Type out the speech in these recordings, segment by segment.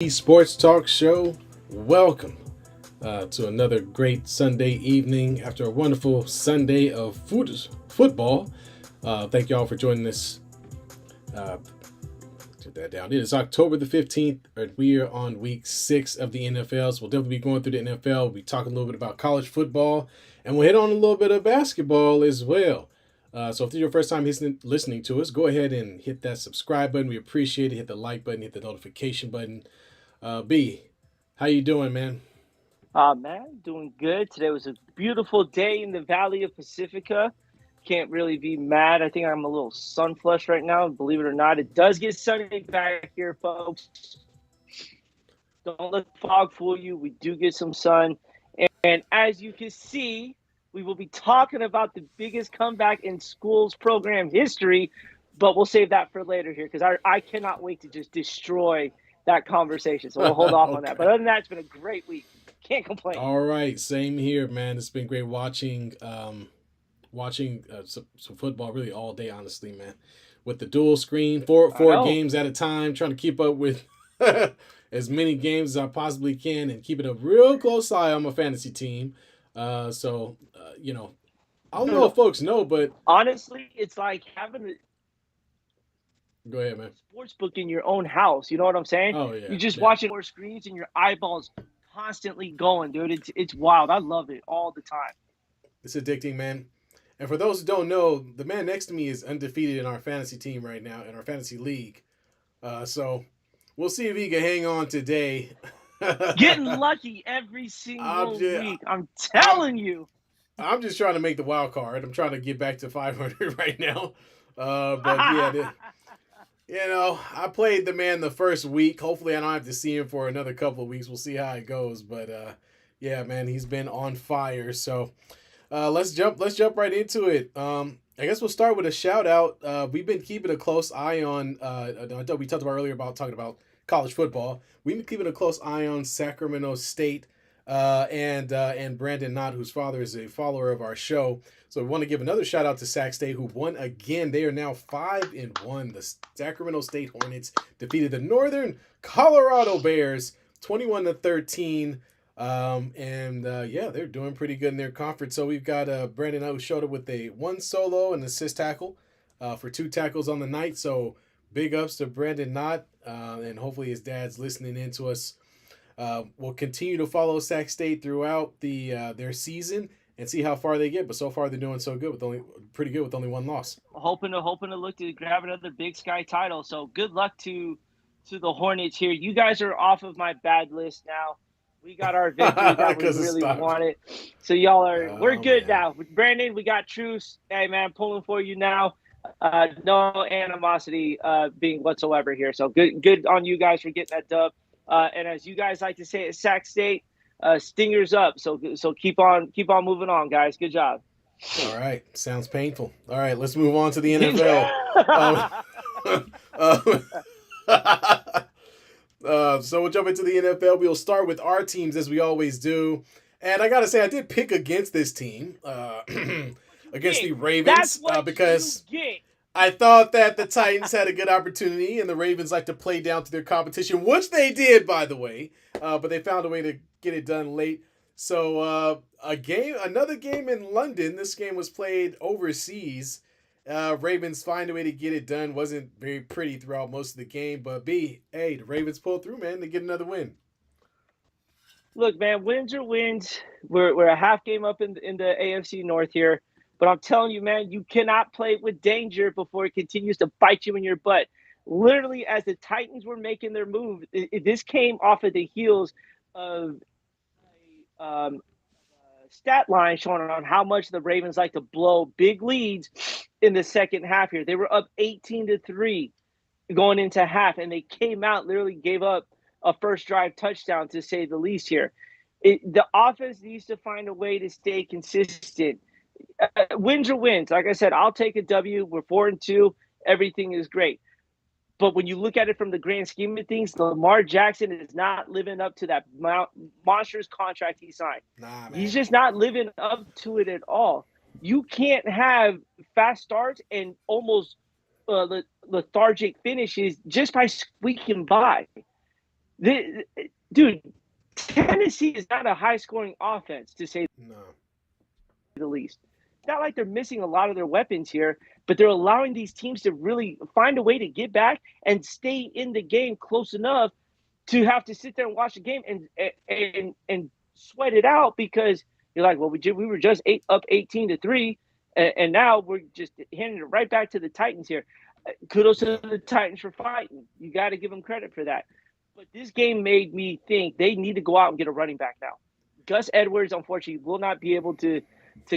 Sports Talk Show. Welcome to another great Sunday evening after a wonderful Sunday of football. Thank you all for joining us. Uh, Get that down. It is October the 15th, and we are on week 6 of the NFL. So we'll definitely be going through the NFL. We'll be talking a little bit about college football, and we'll hit on a little bit of basketball as well. So if this is your first time listening to us, go ahead and hit that subscribe button. We appreciate it. Hit the like button, hit the notification button. B, how you doing, man? Man, doing good. Today was a beautiful day in the Valley of Pacifica. Can't really be mad. I think I'm a little sun flushed right now. Believe it or not, it does get sunny back here, folks. Don't let the fog fool you. We do get some sun. And as you can see, we will be talking about the biggest comeback in school's program history, but we'll save that for later here because I cannot wait to just destroy that conversation. So we'll hold off on that. But other than that, it's been a great week. Can't complain. All right, same here, man. It's been great watching some football really all day, honestly, man. With the dual screen, four games at a time, trying to keep up with as many games as I possibly can, and keeping a real close eye on my fantasy team. You know, I don't know if folks know, but honestly, it's like having a go ahead, man. sports book in your own house. You know what I'm saying? Oh yeah, You just yeah. watch it on screens and your eyeballs constantly going, dude. It's wild. I love it all the time. It's addicting, man. And for those who don't know, the man next to me is undefeated in our fantasy team right now, in our fantasy league. So we'll see if he can hang on today. Getting lucky every single week. I'm telling you. I'm just trying to make the wild card. I'm trying to get back to 500 right now. But yeah, I played the man the first week. Hopefully, I don't have to see him for another couple of weeks. We'll see how it goes. But yeah, man, he's been on fire. So let's jump right into it. I guess we'll start with a shout out. We've been keeping a close eye on. We talked about earlier about talking about college football. We've been keeping a close eye on Sacramento State and Brandon Knott, whose father is a follower of our show. So we want to give another shout out to Sac State, who won again. They are now 5-1. The Sacramento State Hornets defeated the Northern Colorado Bears 21-13. Yeah, they're doing pretty good in their conference. So we've got Brandon who showed up with a 1 solo and assist tackle for 2 tackles on the night. So big ups to Brandon Knott, and hopefully his dad's listening in to us. We'll continue to follow Sac State throughout their season and see how far they get. But so far they're doing pretty good with only 1 loss. Hoping to look to grab another Big Sky title. So good luck to the Hornets here. You guys are off of my bad list now. We got our victory that we really wanted. So y'all we're good now. Brandon, we got truce. Hey man, pulling for you now. No animosity being whatsoever here. So good on you guys for getting that dub. And as you guys like to say at Sac State, stingers up. So keep on moving on, guys. Good job. All right, sounds painful. All right, let's move on to the NFL. So we'll jump into the NFL. We'll start with our teams as we always do. And I got to say, I did pick against this team, against the Ravens, because I thought that the Titans had a good opportunity and the Ravens like to play down to their competition, which they did, by the way. But they found a way to get it done late. So another game in London. This game was played overseas. Ravens find a way to get it done. Wasn't very pretty throughout most of the game, but the Ravens pulled through, man, to get another win. Look, man, wins are wins. We're a half game up in the AFC North here, but I'm telling you, man, you cannot play with danger before it continues to bite you in your butt. Literally, as the Titans were making their move, this came off of the heels of a stat line showing on how much the Ravens like to blow big leads in the second half here. They were up 18-3 going into half, and they came out, literally gave up a first drive touchdown, to say the least here. The offense needs to find a way to stay consistent. Wins are wins. Like I said, I'll take a W. We're 4-2. Everything is great. But when you look at it from the grand scheme of things, Lamar Jackson is not living up to that monstrous contract he signed. Nah, man. He's just not living up to it at all. You can't have fast starts and almost lethargic finishes just by squeaking by. Dude, Tennessee is not a high-scoring offense, to say No. the least. It's not like they're missing a lot of their weapons here, but they're allowing these teams to really find a way to get back and stay in the game close enough to have to sit there and watch the game and sweat it out, because you're like, well, we were just up 18-3, and now we're just handing it right back to the Titans here. Kudos Yeah. to the Titans for fighting. You got to give them credit for that. But this game made me think they need to go out and get a running back now. Gus Edwards, unfortunately, will not be able to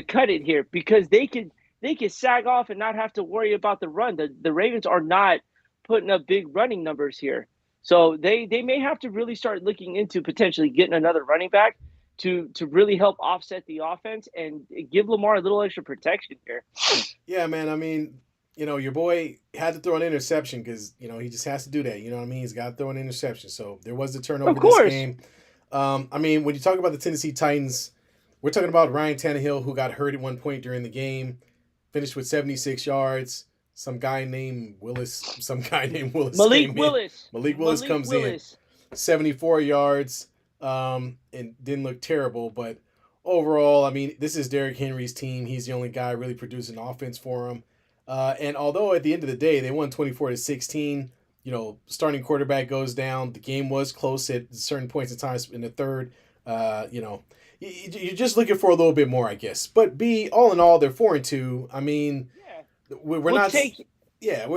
cut it here, because they could sag off and not have to worry about the run. The Ravens are not putting up big running numbers here. So they may have to really start looking into potentially getting another running back to really help offset the offense and give Lamar a little extra protection here. Yeah, man. I mean, your boy had to throw an interception because, he just has to do that. You know what I mean? He's got to throw an interception. So there was a Of turnover this course. game. I mean, when you talk about the Tennessee Titans, we're talking about Ryan Tannehill, who got hurt at one point during the game, finished with 76 yards. Some guy named Willis Malik came in. Willis. Malik Willis comes in, 74 yards, and didn't look terrible. But overall, I mean, this is Derrick Henry's team. He's the only guy really producing offense for him. And although at the end of the day, they won 24-16, starting quarterback goes down. The game was close at certain points in times in the third. You're just looking for a little bit more, I guess. But all in all, they're 4-2. I mean, we're not. Yeah,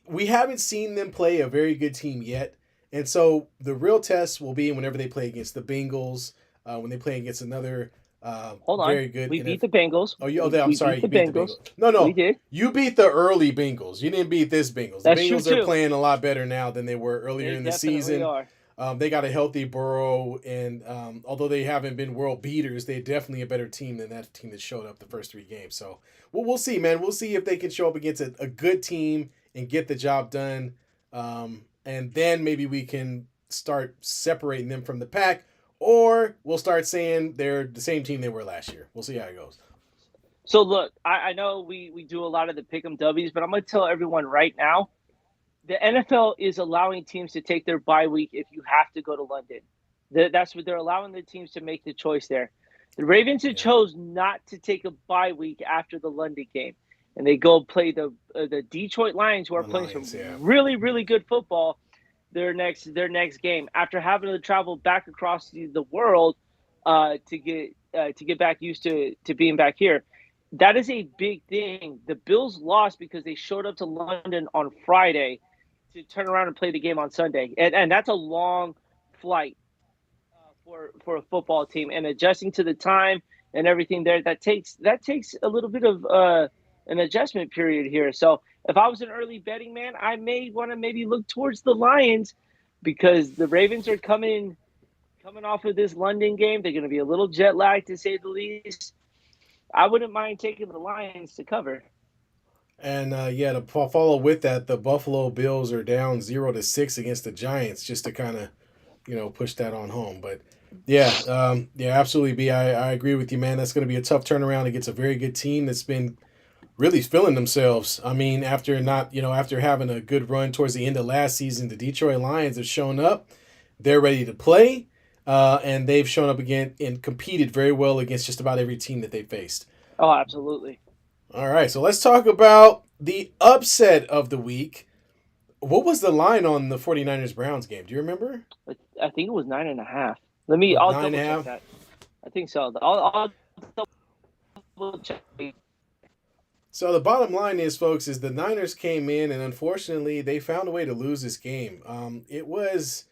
we haven't seen them play a very good team yet, and so the real test will be whenever they play against the Bengals, when they play against another Hold on. very good. We beat the Bengals. I'm sorry, you beat the Bengals. We No, did. you beat the early Bengals. You didn't beat this Bengals. The That's Bengals true, are too. playing a lot better now than they were earlier in the season. Are. They got a healthy Burrow, and although they haven't been world beaters, they're definitely a better team than that team that showed up the first 3 games. So we'll see, man. We'll see if they can show up against a good team and get the job done. And then maybe we can start separating them from the pack, or we'll start saying they're the same team they were last year. We'll see how it goes. So, look, I know we do a lot of the pick'em W's, but I'm going to tell everyone right now, the NFL is allowing teams to take their bye week if you have to go to London. That's what they're allowing the teams to make the choice there. The Ravens have chose not to take a bye week after the London game, and they go play the Detroit Lions, who are playing some really, really good football. Their next game, after having to travel back across the world to get back used to being back here. That is a big thing. The Bills lost because they showed up to London on Friday to turn around and play the game on Sunday, and that's a long flight for a football team, and adjusting to the time and everything there, that takes a little bit of an adjustment period here. So if I was an early betting man, I may want to maybe look towards the Lions, because the Ravens are coming off of this London game. They're going to be a little jet lagged, to say the least. I wouldn't mind taking the Lions to cover. And to follow with that, the Buffalo Bills are down 0-6 against the Giants, just to kind of, push that on home. But absolutely, B. I agree with you, man. That's going to be a tough turnaround against a very good team that's been really feeling themselves. I mean, after having a good run towards the end of last season, the Detroit Lions have shown up. They're ready to play, and they've shown up again and competed very well against just about every team that they faced. Oh, absolutely. All right, so let's talk about the upset of the week. What was the line on the 49ers-Browns game? Do you remember? I think it was 9.5. I'll double check that. I think so. I'll double check. So the bottom line is, folks, is the Niners came in, and unfortunately, they found a way to lose this game. It was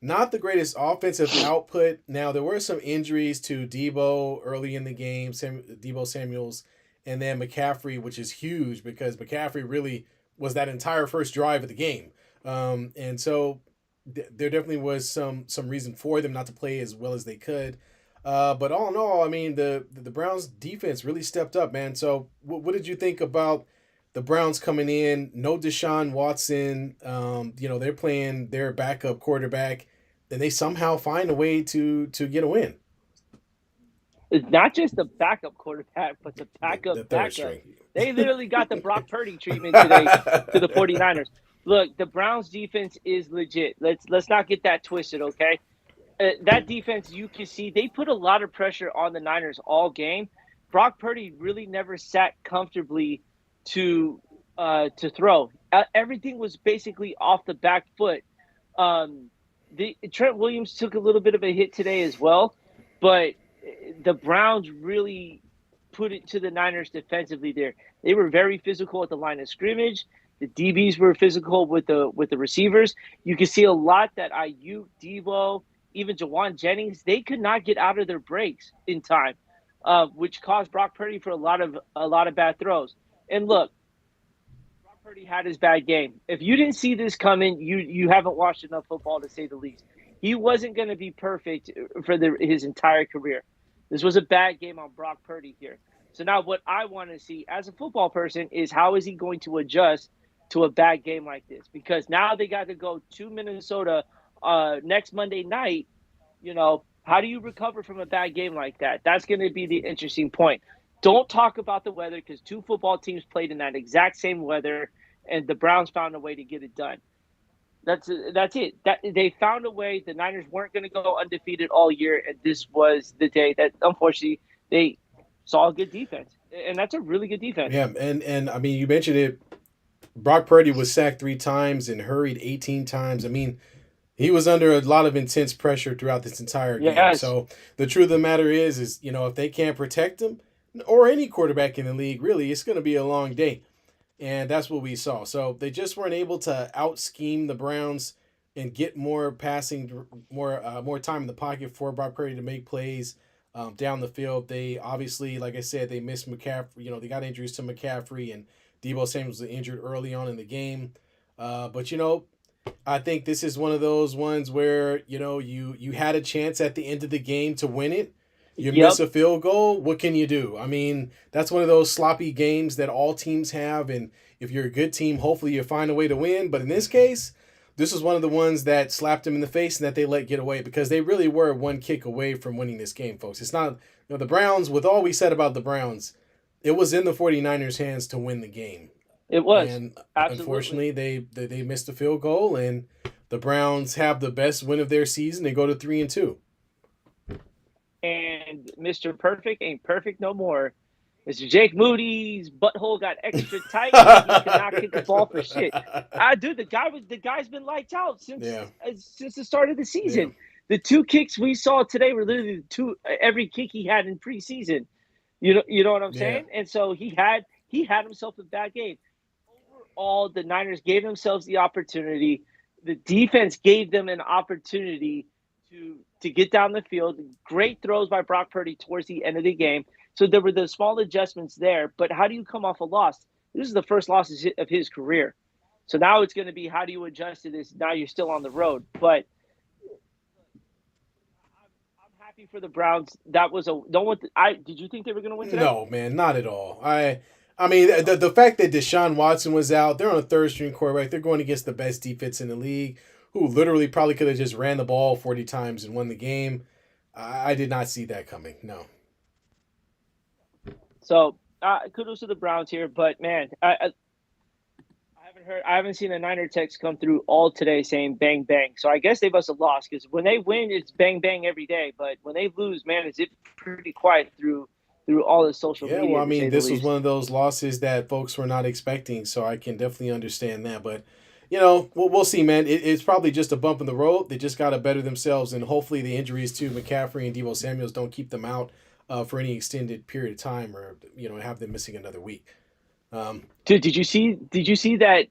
not the greatest offensive output. Now, there were some injuries to Debo early in the game, Debo Samuels, and then McCaffrey, which is huge because McCaffrey really was that entire first drive of the game. And so there definitely was some reason for them not to play as well as they could. But all in all, I mean, the Browns defense really stepped up, man. So what did you think about the Browns coming in? No Deshaun Watson. They're playing their backup quarterback, and they somehow find a way to get a win. It's not just the backup quarterback, but the backup. The third string. They literally got the Brock Purdy treatment today to the 49ers. Look, the Browns defense is legit. Let's not get that twisted, okay? That defense, you can see they put a lot of pressure on the Niners all game. Brock Purdy really never sat comfortably to throw. Everything was basically off the back foot. Trent Williams took a little bit of a hit today as well, but the Browns really put it to the Niners defensively there. They were very physical at the line of scrimmage. The DBs were physical with the receivers. You can see a lot that Ayuk, Deebo, even Jawan Jennings, they could not get out of their breaks in time, which caused Brock Purdy for a lot of bad throws. And look, Brock Purdy had his bad game. If you didn't see this coming, you haven't watched enough football to say the least. He wasn't going to be perfect for his entire career. This was a bad game on Brock Purdy here. So now what I want to see as a football person is how is he going to adjust to a bad game like this? Because now they got to go to Minnesota next Monday night. How do you recover from a bad game like that? That's going to be the interesting point. Don't talk about the weather because two football teams played in that exact same weather, and the Browns found a way to get it done. That's it. They found a way. The Niners weren't going to go undefeated all year, and this was the day that, unfortunately, they saw a good defense, and that's a really good defense. Yeah, and I mean, you mentioned it. Brock Purdy was sacked 3 times and hurried 18 times. I mean, he was under a lot of intense pressure throughout this entire game. Yes. So the truth of the matter is if they can't protect him or any quarterback in the league, really, it's going to be a long day. And that's what we saw. So they just weren't able to out scheme the Browns and get more passing, more time in the pocket for Brock Purdy to make plays down the field. They obviously, like I said, they missed McCaffrey. They got injuries to McCaffrey, and Deebo Samuel was injured early on in the game. But I think this is one of those ones where you had a chance at the end of the game to win it. You miss a field goal. What can you do? I mean, that's one of those sloppy games that all teams have. And if you're a good team, hopefully you find a way to win. But in this case, this was one of the ones that slapped them in the face and that they let get away because they really were one kick away from winning this game, folks. It's not, the Browns, with all we said about the Browns, it was in the 49ers' hands to win the game. It was. And absolutely. Unfortunately, they missed a field goal, and the Browns have the best win of their season. They go to 3-2. And Mr. Perfect ain't perfect no more. Mr. Jake Moody's butthole got extra tight. He could not kick the ball for shit. Dude, the guy's been lights out since the start of the season. Yeah. The 2 kicks we saw today were literally every kick he had in preseason. You know what I'm saying? And so he had himself a bad game. Overall, the Niners gave themselves the opportunity. The defense gave them an opportunity to get down the field. Great throws by Brock Purdy towards the end of the game. So there were the small adjustments there. But how do you come off a loss? This is the first loss of his career. So now it's going to be how do you adjust to this? Now you're still on the road. But I'm happy for the Browns. That was did you think they were going to win today? No, man, not at all. I mean, the fact that Deshaun Watson was out, they're on a third-string quarterback. They're going against the best defense in the league, who literally probably could have just ran the ball 40 times and won the game. I did not see that coming, no. So, kudos to the Browns here, but man, I haven't seen a Niner text come through all today saying bang, bang. So I guess they must have lost because when they win, it's bang, bang every day. But when they lose, man, it's pretty quiet through all the social media. Yeah, well, I mean, this was one of those losses that folks were not expecting, so I can definitely understand that. But, we'll see, man. It's probably just a bump in the road. They just got to better themselves, and hopefully the injuries to McCaffrey and Deebo Samuels don't keep them out for any extended period of time or, have them missing another week. Dude, did you see that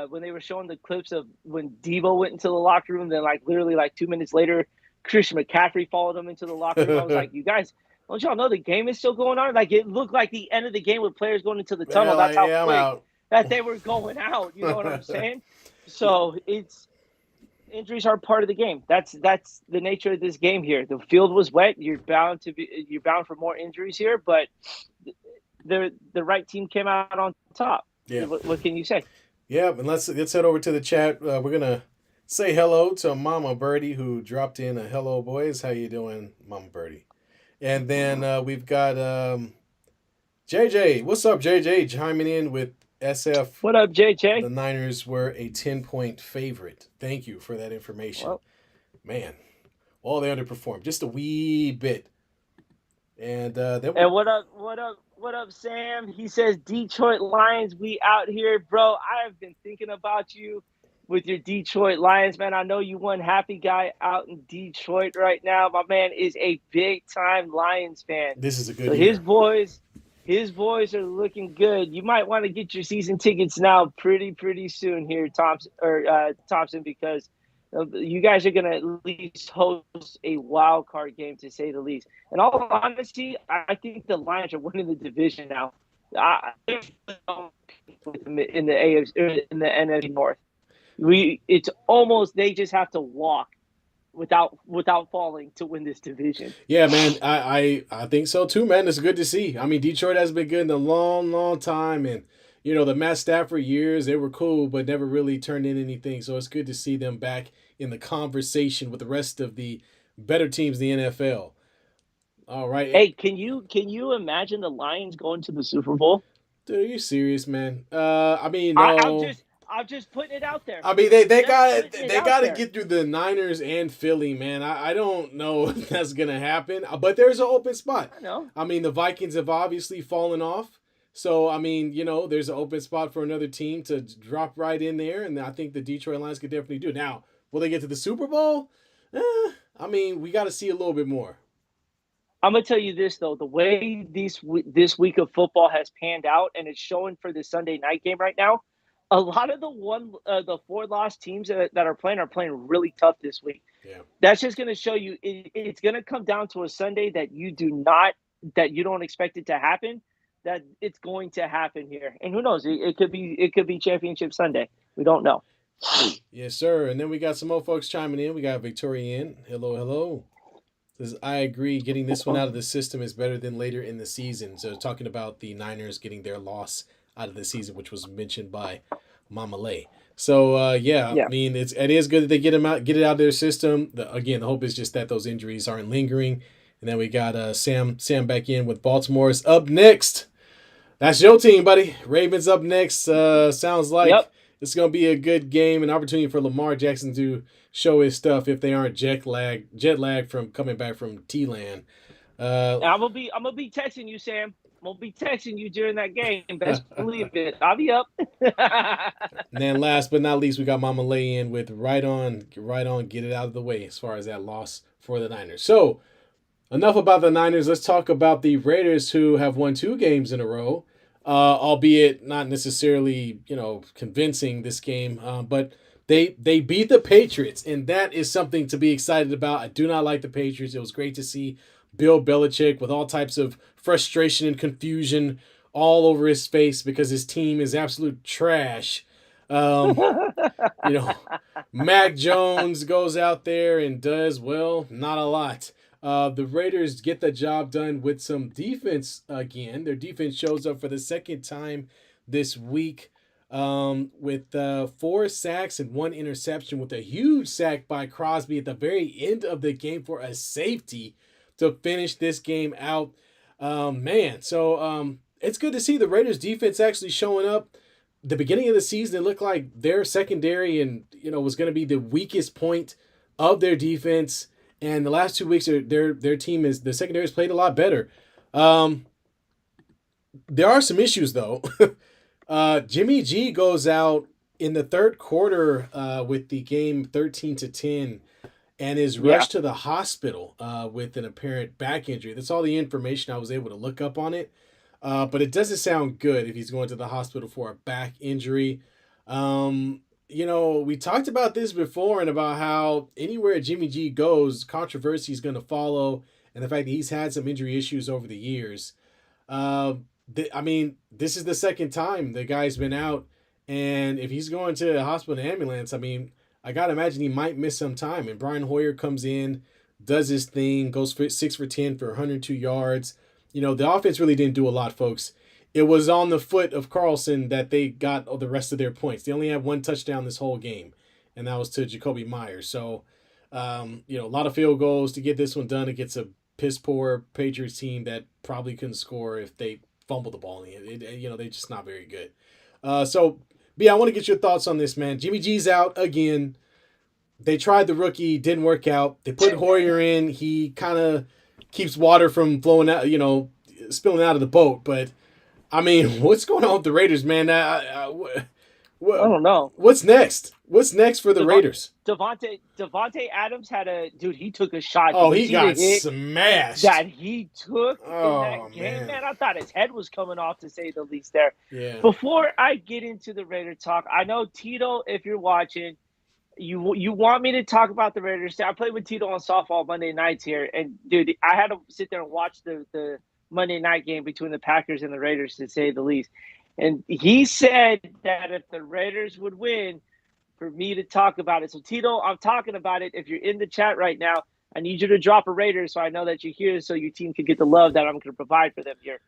when they were showing the clips of when Deebo went into the locker room, then literally 2 minutes later, Christian McCaffrey followed him into the locker room? I was like, you guys, don't y'all know the game is still going on? It looked like the end of the game with players going into the tunnel. That's how quick that they were going out. You know what I'm saying? So injuries are part of the game. That's the nature of this game here. The field was wet. You're bound for more injuries here, but the right team came out on top. Yeah. What can you say? Yeah, and let's head over to the chat. We're gonna say hello to Mama Birdie who dropped in a hello boys. How you doing, Mama Birdie? And then we've got JJ. What's up, JJ? Chiming in with SF, What up, JJ? the Niners were a 10-point favorite. Thank you for that information. Well, Man, well, they underperformed just a wee bit. And then we and what up? What up? What up, Sam? He says Detroit Lions, we out here, bro. I have been thinking about you with your Detroit Lions, man. I know you one happy guy out in Detroit right now. My man is a big time Lions fan. this is a good So his year. boys, his boys are looking good. You might want to get your season tickets now, pretty soon here, Thompson, because you guys are gonna at least host a wild card game, to say the least. In all honesty, I think the Lions are winning the division now. In the AFC, in the NFC North, it's almost they just have to walk without falling to win this division. Yeah, man, I think so too, man. It's good to see. I mean, Detroit has been good in a long time, and the Matt Stafford years, they were cool, but never really turned in anything. So it's good to see them back in the conversation with the rest of the better teams in the NFL. All right, Hey, can you imagine the Lions going to the Super Bowl? dude, are you serious, man? I mean, I'm no. just putting it out there. I mean, they Just got putting it they out got to there. get through the Niners and Philly, man. I don't know if that's gonna happen, but there's an open spot. I know. I mean, the Vikings have obviously fallen off, so I mean, there's an open spot for another team to drop right in there, and I think the Detroit Lions could definitely do it. Now, will they get to the Super Bowl? I mean, we got to see a little bit more. I'm gonna tell you this though: the way this week of football has panned out, and it's showing for the Sunday night game right now. A lot of the 4 loss teams that are playing really tough this week. Yeah. That's just going to show you it's going to come down to a Sunday that you don't expect it to happen. That it's going to happen here, and who knows? It could be Championship Sunday. We don't know. Yes, sir. And then we got some more folks chiming in. We got Victoria in. Hello. Says, I agree. Getting this one out of the system is better than later in the season. So talking about the Niners getting their loss out of the season, which was mentioned by Mama Lay. So yeah, I mean it is good that they get it out of their system. Again, the hope is just that those injuries aren't lingering. And then we got Sam back in with Baltimore's up next. That's your team, buddy. Ravens up next. Sounds like it's gonna be a good game, an opportunity for Lamar Jackson to show his stuff if they aren't jet lag from coming back from T-Land. I'm gonna be texting you, Sam. I'm gonna be texting you during that game. Best believe it. I'll be up. And then last but not least, we got Mama Lay in with right on, get it out of the way as far as that loss for the Niners. So enough about the Niners. Let's talk about the Raiders, who have won 2 games in a row, albeit not necessarily convincing this game, but they beat the Patriots, and that is something to be excited about. I do not like the Patriots. It was great to see Bill Belichick with all types of frustration and confusion all over his face because his team is absolute trash. Mac Jones goes out there and does, well, not a lot. The Raiders get the job done with some defense again. Their defense shows up for the second time this week with 4 sacks and 1 interception, with a huge sack by Crosby at the very end of the game for a safety to finish this game out. So it's good to see the Raiders defense actually showing up. The beginning of the season, it looked like their secondary and was going to be the weakest point of their defense. And the last 2 weeks, their team the secondary has played a lot better. There are some issues though. Jimmy G goes out in the third quarter with the game 13-10. And is rushed to the hospital with an apparent back injury. That's all the information I was able to look up on it. But it doesn't sound good if he's going to the hospital for a back injury. We talked about this before and about how anywhere Jimmy G goes, controversy is going to follow. And the fact that he's had some injury issues over the years. This is the second time the guy's been out. And if he's going to a hospital ambulance, I got to imagine he might miss some time. And Brian Hoyer comes in, does his thing, goes for 6 for 10 for 102 yards. The offense really didn't do a lot, folks. It was on the foot of Carlson that they got the rest of their points. They only had 1 touchdown this whole game, and that was to Jacoby Myers. So, a lot of field goals to get this one done against a piss-poor Patriots team that probably couldn't score if they fumbled the ball in it. They're just not very good. So, B, I want to get your thoughts on this, man. Jimmy G's out again. They tried the rookie, didn't work out. They put Hoyer in. He kind of keeps water from flowing out, spilling out of the boat. But I mean, what's going on with the Raiders, man? I don't know. What's next? What's next for the Raiders? Devontae Adams had he took a shot. Oh, he got smashed. That he took in that game, man. I thought his head was coming off, to say the least there. Yeah. Before I get into the Raider talk, I know, Tito, if you're watching, you want me to talk about the Raiders. I played with Tito on softball Monday nights here, and, dude, I had to sit there and watch the Monday night game between the Packers and the Raiders, to say the least. And he said that if the Raiders would win, for me to talk about it. So, Tito, I'm talking about it. If you're in the chat right now, I need you to drop a Raiders so I know that you're here, so your team can get the love that I'm going to provide for them here.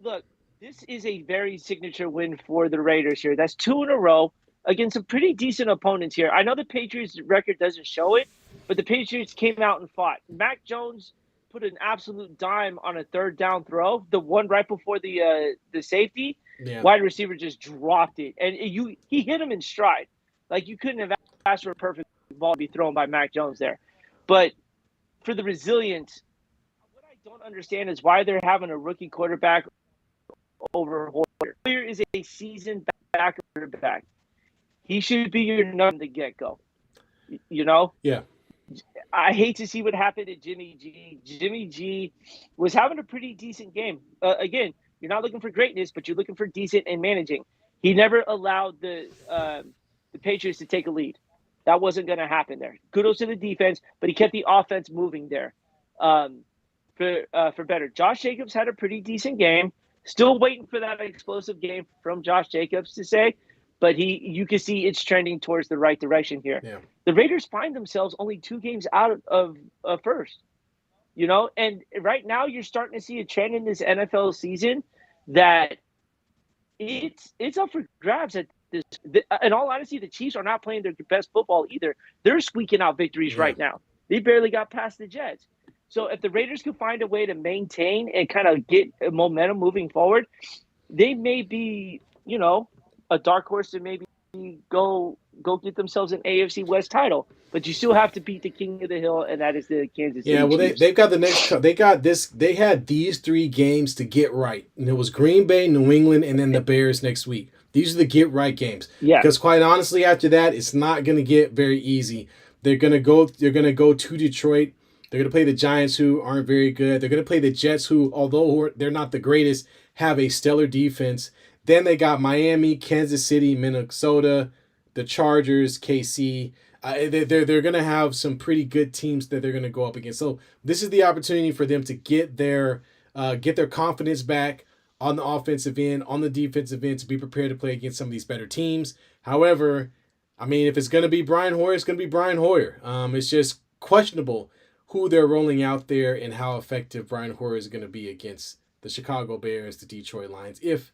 Look, this is a very signature win for the Raiders here. That's 2 in a row against some pretty decent opponents here. I know the Patriots' record doesn't show it, but the Patriots came out and fought. Mac Jones put an absolute dime on a third down throw, the one right before the safety. Yeah. Wide receiver just dropped it, and he hit him in stride. Like, you couldn't have asked for a perfect ball to be thrown by Mac Jones there. But for the resilience, what I don't understand is why they're having a rookie quarterback over Hoyer. Hoyer is a seasoned backup quarterback. He should be your number from the get-go. You know? Yeah. I hate to see what happened to Jimmy G. Jimmy G was having a pretty decent game. Again, you're not looking for greatness, but you're looking for decent and managing. He never allowed the Patriots to take a lead. That wasn't going to happen there. Kudos to the defense, but he kept the offense moving there for better. Josh Jacobs had a pretty decent game. Still waiting for that explosive game from Josh Jacobs to say, but you can see it's trending towards the right direction here. Yeah. The Raiders find themselves only 2 games out of first. And right now you're starting to see a trend in this NFL season that it's up for grabs at this. In all honesty, the Chiefs are not playing their best football either. They're squeaking out victories right now. They barely got past the Jets. So if the Raiders can find a way to maintain and kind of get momentum moving forward, they may be, a dark horse to maybe go get themselves an AFC West title. But you still have to beat the king of the hill, and that is the Kansas City Chiefs. They've got the next. They got this. They had these 3 games to get right, and it was Green Bay, New England, and then the Bears next week. These are the get right games. Yeah. Because quite honestly, after that, it's not going to get very easy. They're gonna go to Detroit. They're gonna play the Giants, who aren't very good. They're gonna play the Jets, who, although they're not the greatest, have a stellar defense. Then they got Miami, Kansas City, Minnesota, the Chargers, KC. They're going to have some pretty good teams that they're going to go up against. So this is the opportunity for them to get their confidence back on the offensive end, on the defensive end, to be prepared to play against some of these better teams. However, I mean, if it's going to be Brian Hoyer, it's going to be Brian Hoyer. It's just questionable who they're rolling out there and how effective Brian Hoyer is going to be against the Chicago Bears, the Detroit Lions, if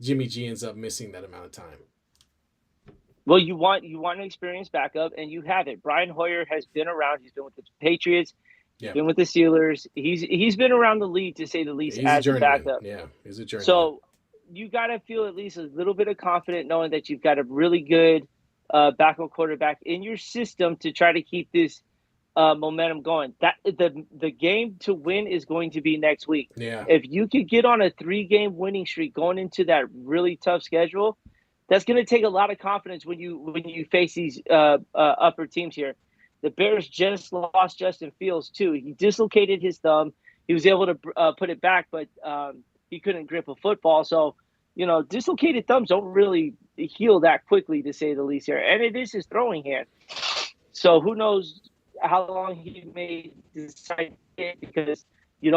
Jimmy G ends up missing that amount of time. Well, you want an experienced backup, and you have it. Brian Hoyer has been around. He's been with the Patriots. He's been with the Steelers. He's been around the league, to say the least, as a backup. Yeah, he's a journeyman. So you got to feel at least a little bit of confidence knowing that you've got a really good backup quarterback in your system to try to keep this momentum going. That the game to win is going to be next week. Yeah. If you could get on a 3-game winning streak going into that really tough schedule, that's going to take a lot of confidence when you face these upper teams here. The Bears just lost Justin Fields too. He dislocated his thumb. He was able to put it back, but he couldn't grip a football. So, dislocated thumbs don't really heal that quickly, to say the least here. And it is his throwing hand. So who knows how long he may decide it, because you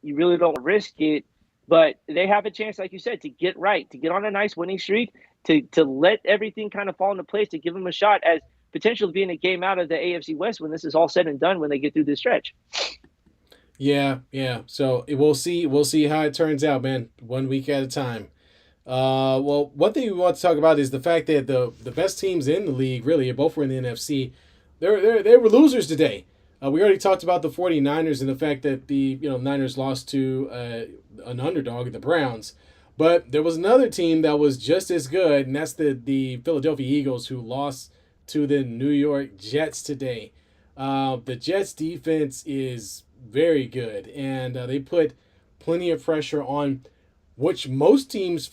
really don't risk it. But they have a chance, like you said, to get right, to get on a nice winning streak, to let everything kind of fall into place, to give them a shot as potentially being a game out of the AFC West when this is all said and done, when they get through this stretch. Yeah. So we'll see how it turns out, man. 1 week at a time. Well, one thing we want to talk about is the fact that the best teams in the league, really, both were in the NFC. They were losers today. We already talked about the 49ers and the fact that the Niners lost to an underdog, the Browns. But there was another team that was just as good, and that's the Philadelphia Eagles, who lost to the New York Jets today. The Jets defense is very good, and they put plenty of pressure on, which most defenses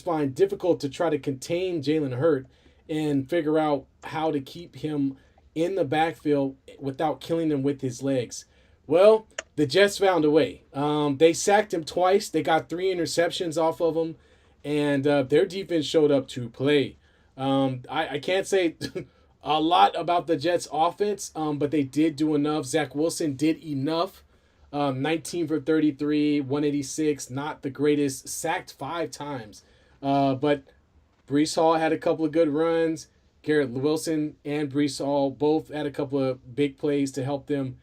find difficult to try to contain Jalen Hurts and figure out how to keep him in the backfield without killing him with his legs. Well, the Jets found a way. They sacked him twice. They got 3 interceptions off of him, and their defense showed up to play. I can't say a lot about the Jets' offense, but they did do enough. Zach Wilson did enough. 19 for 33, 186, not the greatest. Sacked 5 times. But Breece Hall had a couple of good runs. Garrett Wilson and Breece Hall both had a couple of big plays to help them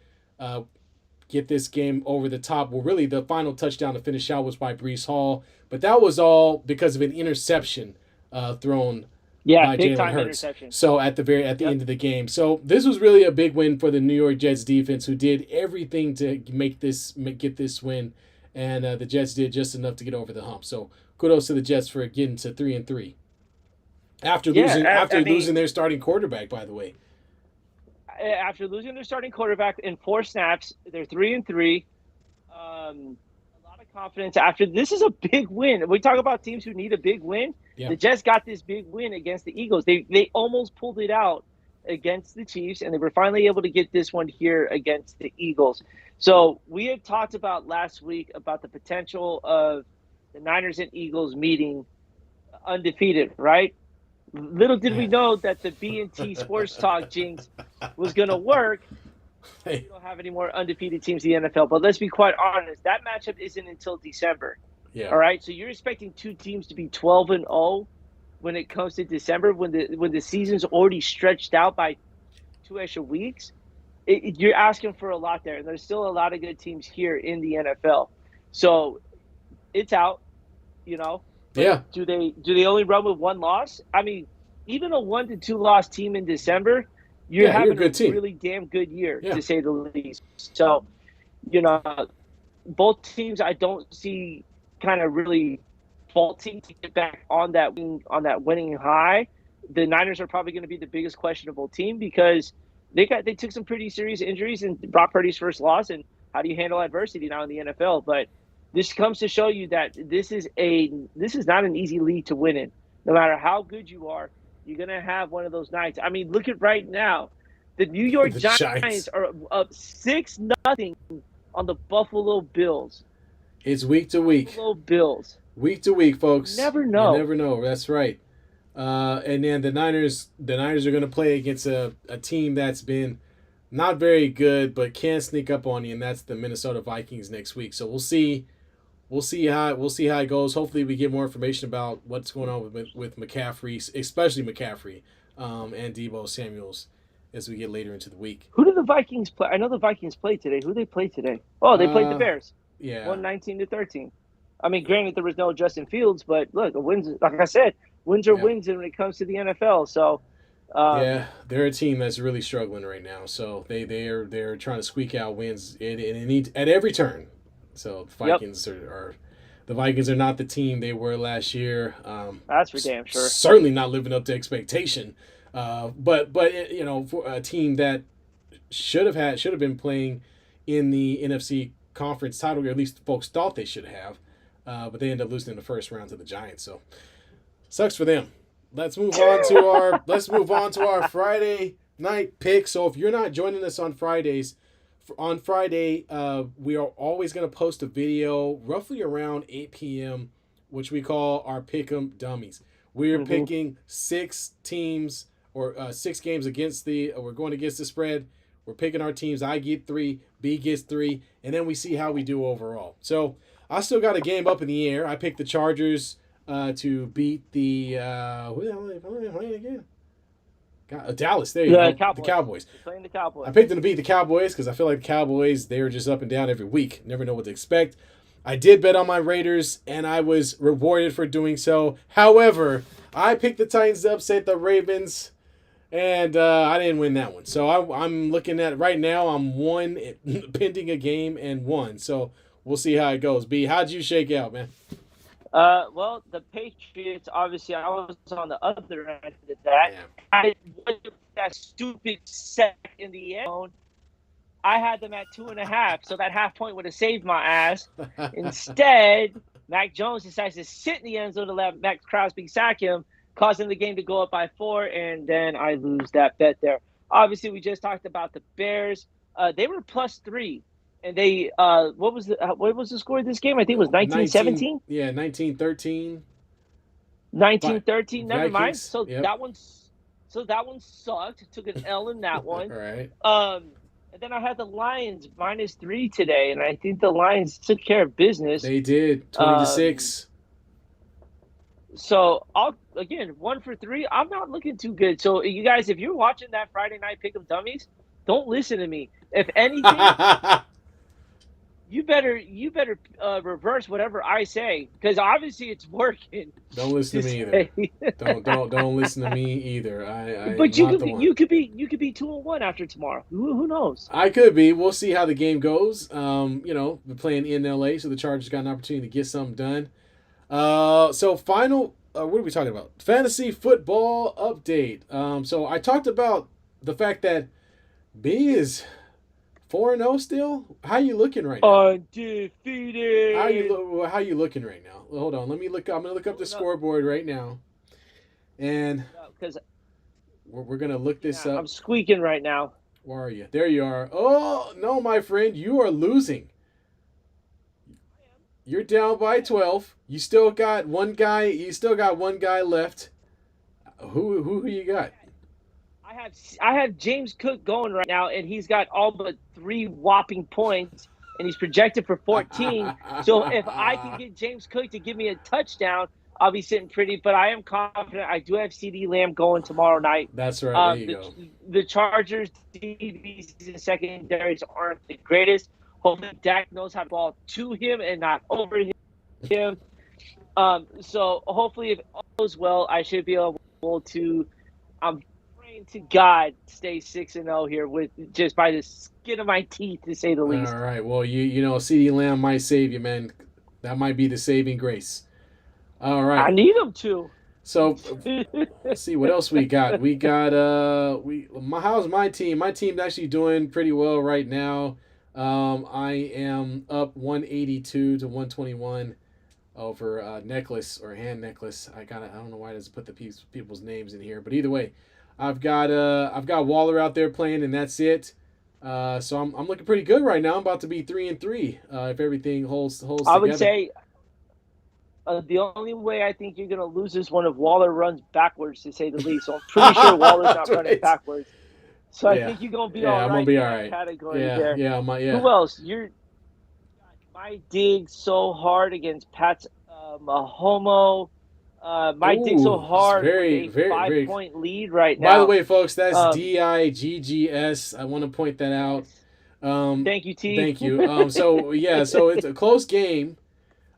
get this game over the top. Well, really, the final touchdown to finish out was by Breece Hall, but that was all because of an interception thrown by Jalen Hurts. So at the end of the game, so this was really a big win for the New York Jets defense, who did everything to get this win, and the Jets did just enough to get over the hump. So kudos to the Jets for getting to 3-3 after losing their starting quarterback, by the way. After losing their starting quarterback in 4 snaps, they're 3-3. A lot of confidence. After this is a big win. We talk about teams who need a big win. Yeah. The Jets got this big win against the Eagles. They almost pulled it out against the Chiefs, and they were finally able to get this one here against the Eagles. So we had talked about last week about the potential of the Niners and Eagles meeting undefeated, right? Little did we know that the B&T Sports Talk jinx was going to work. We don't have any more undefeated teams in the NFL. But let's be quite honest, that matchup isn't until December. Yeah. All right? So you're expecting 2 teams to be 12-0 when it comes to December, when the season's already stretched out by 2 extra weeks. You're asking for a lot there. And there's still a lot of good teams here in the NFL. So it's out, you know. Yeah. Do they only run with 1 loss? I mean, even a 1-2 loss team in December, you're having a really damn good year, to say the least. So, you know, both teams I don't see kind of really faulting to get back on that winning high. The Niners are probably going to be the biggest questionable team because they took some pretty serious injuries in Brock Purdy's first loss, and how do you handle adversity now in the NFL? But this comes to show you that this is not an easy league to win in. No matter how good you are, you're going to have one of those nights. I mean, look at right now. The New York Giants are up 6-0 on the Buffalo Bills. It's week to week. Buffalo Bills. Week to week, folks. You never know. You never know. That's right. And then the Niners are going to play against a team that's been not very good but can sneak up on you, and that's the Minnesota Vikings next week. So we'll see. We'll see how it goes. Hopefully, we get more information about what's going on with McCaffrey, especially McCaffrey, and Deebo Samuels, as we get later into the week. Who did the Vikings play? I know the Vikings played today. Who did they play today? Oh, they played the Bears. Yeah. 19-13. I mean, granted, there was no Justin Fields, but look, the wins. Like I said, wins are wins when it comes to the NFL. So. They're a team that's really struggling right now. So they're trying to squeak out wins at every turn. So the Vikings are not the team they were last year. That's for damn sure. Certainly not living up to expectation. But you know, for a team that should have been playing in the NFC conference title, or at least folks thought they should have, but they ended up losing in the first round to the Giants. So sucks for them. Let's move on to our Friday night pick. So if you're not joining us on Fridays. On Friday, we are always going to post a video roughly around 8 p.m., which we call our Pick'em Dummies. We're picking 6 teams or 6 games against we're going against the spread. We're picking our teams. I get 3, B gets 3, and then we see how we do overall. So I still got a game up in the air. I picked the Chargers to beat the who the hell are they playing again? Dallas, there you go. The Cowboys. Playing the Cowboys. I picked them to beat the Cowboys because I feel like the Cowboys, they're just up and down every week. Never know what to expect. I did bet on my Raiders, and I was rewarded for doing so. However, I picked the Titans to upset the Ravens, and I didn't win that one. So I'm looking at right now, I'm 1 pending a game and 1. So we'll see how it goes. B, how'd you shake out, man? Well, the Patriots, obviously, I was on the other end of that. Yeah. I that stupid set in the end zone. I had them at 2.5, so that half point would have saved my ass. Instead, Mac Jones decides to sit in the end zone to let Max Crosby sack him, causing the game to go up by 4, and then I lose that bet there. Obviously, we just talked about the Bears. They were +3, and they what was the score of this game? I think it was 19, 19-17. yeah, 1913. 19-13. Never mind. Vikings. So Yep. that one sucked. Took an L in that one. All right. And then I had the Lions -3 today, and I think the Lions took care of business. They did 20-6. So I'll again 1 for 3. I'm not looking too good. So you guys, if you're watching that Friday night pick 'em dummies, don't listen to me. If anything, you better reverse whatever I say, because obviously it's working. Don't listen to me either. Don't listen to me either. But you could be 2-1 after tomorrow. Who knows? I could be. We'll see how the game goes. We're playing in LA, so the Chargers got an opportunity to get something done. So final. What are we talking about? Fantasy football update. So I talked about the fact that B is 4-0 still. How you looking right now? Undefeated. How you looking right now? Hold on. Let me look. I'm gonna look up the scoreboard right now, and because we're gonna look this up. I'm squeaking right now. Where are you? There you are. Oh no, my friend, you are losing. You're down by 12. You still got one guy. You still got one guy left. Who you got? I have James Cook going right now, and he's got all but 3 whopping points, and he's projected for 14. So if I can get James Cook to give me a touchdown, I'll be sitting pretty. But I am confident. I do have CeeDee Lamb going tomorrow night. That's right. There you go. The Chargers' DBs and secondaries aren't the greatest. Hopefully, Dak knows how to ball to him and not over him. So hopefully, if all goes well, I should be able to. I'm praying to God stay 6-0 here with just by the skin of my teeth, to say the least. All right. Well, you know, CeeDee Lamb might save you, man. That might be the saving grace. All right. I need him to. So let's see what else we got. We got how's my team? My team's actually doing pretty well right now. I am up 182 to 121 over necklace or hand necklace. I don't know why it doesn't put the people's names in here, but either way, I've got Waller out there playing, and that's it. So I'm looking pretty good right now. I'm about to be 3-3 if everything holds together. I would say the only way I think you're going to lose this one if Waller runs backwards, to say the least. So I'm pretty sure Waller's not running backwards. So I think you're going to be all right. I'm going to be all right. Category yeah, there. yeah. Who else? My dig so hard against Pat's Mahomes. My dig so hard with a 5-point lead right now. By the way, folks, that's DIGGS. I want to point that out. Thank you, T. Thank you. So it's a close game.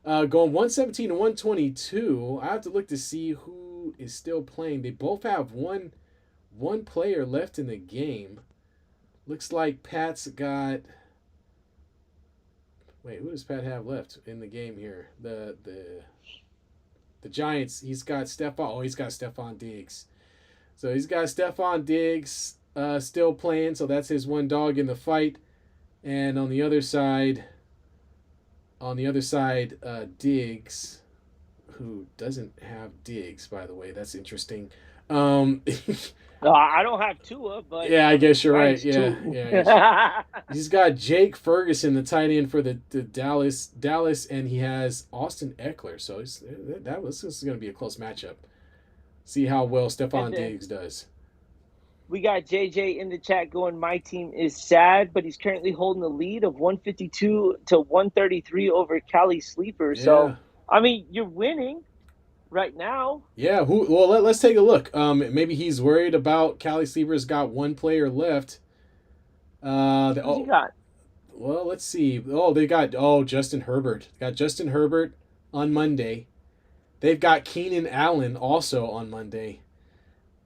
Going 117 to 122. I have to look to see who is still playing. They both have one player left in the game. Looks like Pat's got. Wait, who does Pat have left in the game here? The Giants. He's got Stephon. Oh, he's got Stephon Diggs. So he's got Stephon Diggs still playing. So that's his one dog in the fight. And on the other side, Diggs, who doesn't have Diggs, by the way. That's interesting. I don't have Tua, but yeah, I guess you're right. Yeah. He's got Jake Ferguson, the tight end for the Dallas, and he has Austin Eckler. So this is going to be a close matchup. See how well Stephon Diggs does. We got JJ in the chat going, my team is sad, but he's currently holding the lead of 152 to 133 over Cali Sleeper. Yeah. So, I mean, you're winning right now. Yeah. Let's take a look. Maybe he's worried about Cali Sleeper's got one player left. Who's he got? Well, let's see. They got Justin Herbert. Got Justin Herbert on Monday. They've got Keenan Allen also on Monday.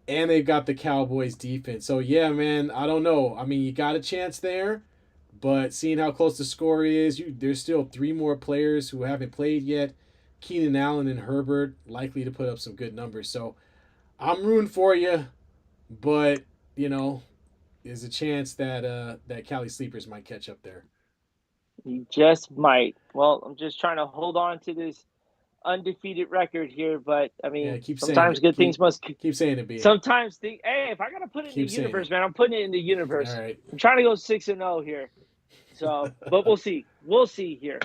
And they've got the Cowboys defense. So, yeah, man, I don't know. I mean, you got a chance there. But seeing how close the score is, there's still 3 more players who haven't played yet. Keenan Allen and Herbert likely to put up some good numbers. So I'm rooting for you, but you know, there's a chance that that Cali Sleepers might catch up there. You just might. Well, I'm just trying to hold on to this undefeated record here, but I Yeah, mean, keep saying sometimes it. good things must. Keep saying it, B. Sometimes hey, if I gotta put it in the Keep saying universe, it. man, I'm putting it in the All universe. right. I'm trying to go 6-0 here. So, but we'll see. We'll see here.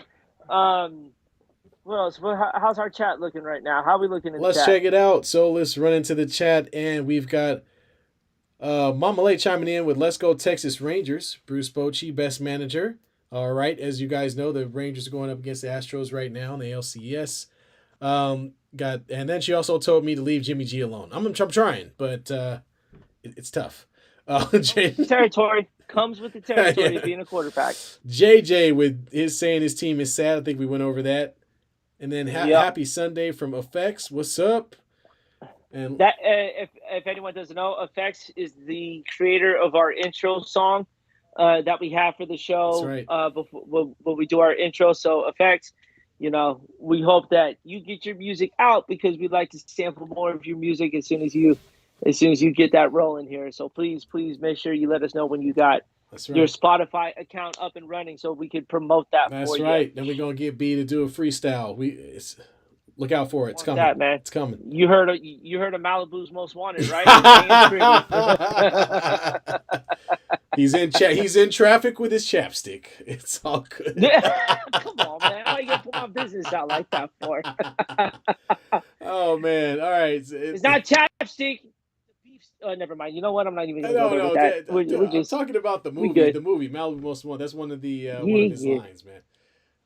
What else? How's our chat looking right now? How are we looking in the Let's chat? check it out. So let's run into the chat, and we've got Mama Lay chiming in with "Let's Go Texas Rangers." Bruce Bochy, best manager. All right, as you guys know, the Rangers are going up against the Astros right now in the LCS. And then she also told me to leave Jimmy G alone. I'm trying, but it's tough. Territory comes with the territory Yeah. of being a quarterback. JJ with his saying his team is sad. I think we went over that. And then Happy Sunday from Effects. What's up? And that if anyone doesn't know, Effects is the creator of our intro song that we have for the show. That's right. Before when we do our intro, so Effects. We hope that you get your music out because we'd like to sample more of your music as soon as you get that rolling here. So please make sure you let us know when you got your Spotify account up and running so we could promote that for you. That's right. Then we're going to get B to do a freestyle. Look out for it. It's coming. That, man. It's coming. You heard of Malibu's Most Wanted, right? He's in traffic with his chapstick. It's all good. Come on, man. Why you gonna put my business out like that for? Oh man. All right. It's not chapstick. Never mind. You know what? I'm not even gonna go there with that. We're just talking about the movie. The movie Malibu Most Wanted. That's one of his lines, man.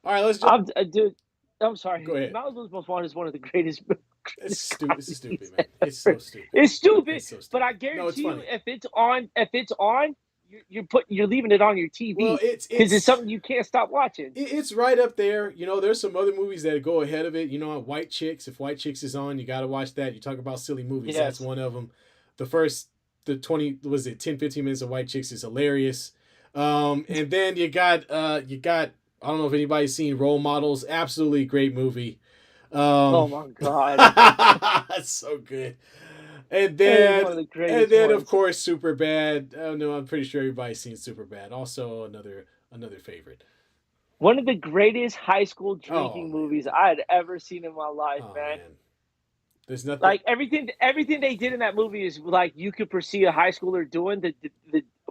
All right, let's just. Dude, I'm sorry. Go ahead. Malibu's Most Wanted is one of the greatest. It's stupid. It's stupid, man. It's so stupid. It's stupid. So stupid. But I guarantee you, if it's on, you're leaving it on your TV. Well, because it's something you can't stop watching. It's right up there. There's some other movies that go ahead of it. White Chicks. If White Chicks is on, you got to watch that. You talk about silly movies. Yes. That's one of them. The 10, 15 minutes of White Chicks is hilarious. And then you got I don't know if anybody's seen Role Models. Absolutely great movie. Oh my God. That's so good. And then of course, Superbad. Oh no, I'm pretty sure everybody's seen Superbad. Also another favorite. One of the greatest high school drinking movies I had ever seen in my life, man. There's nothing like everything they did in that movie is like you could foresee a high schooler doing the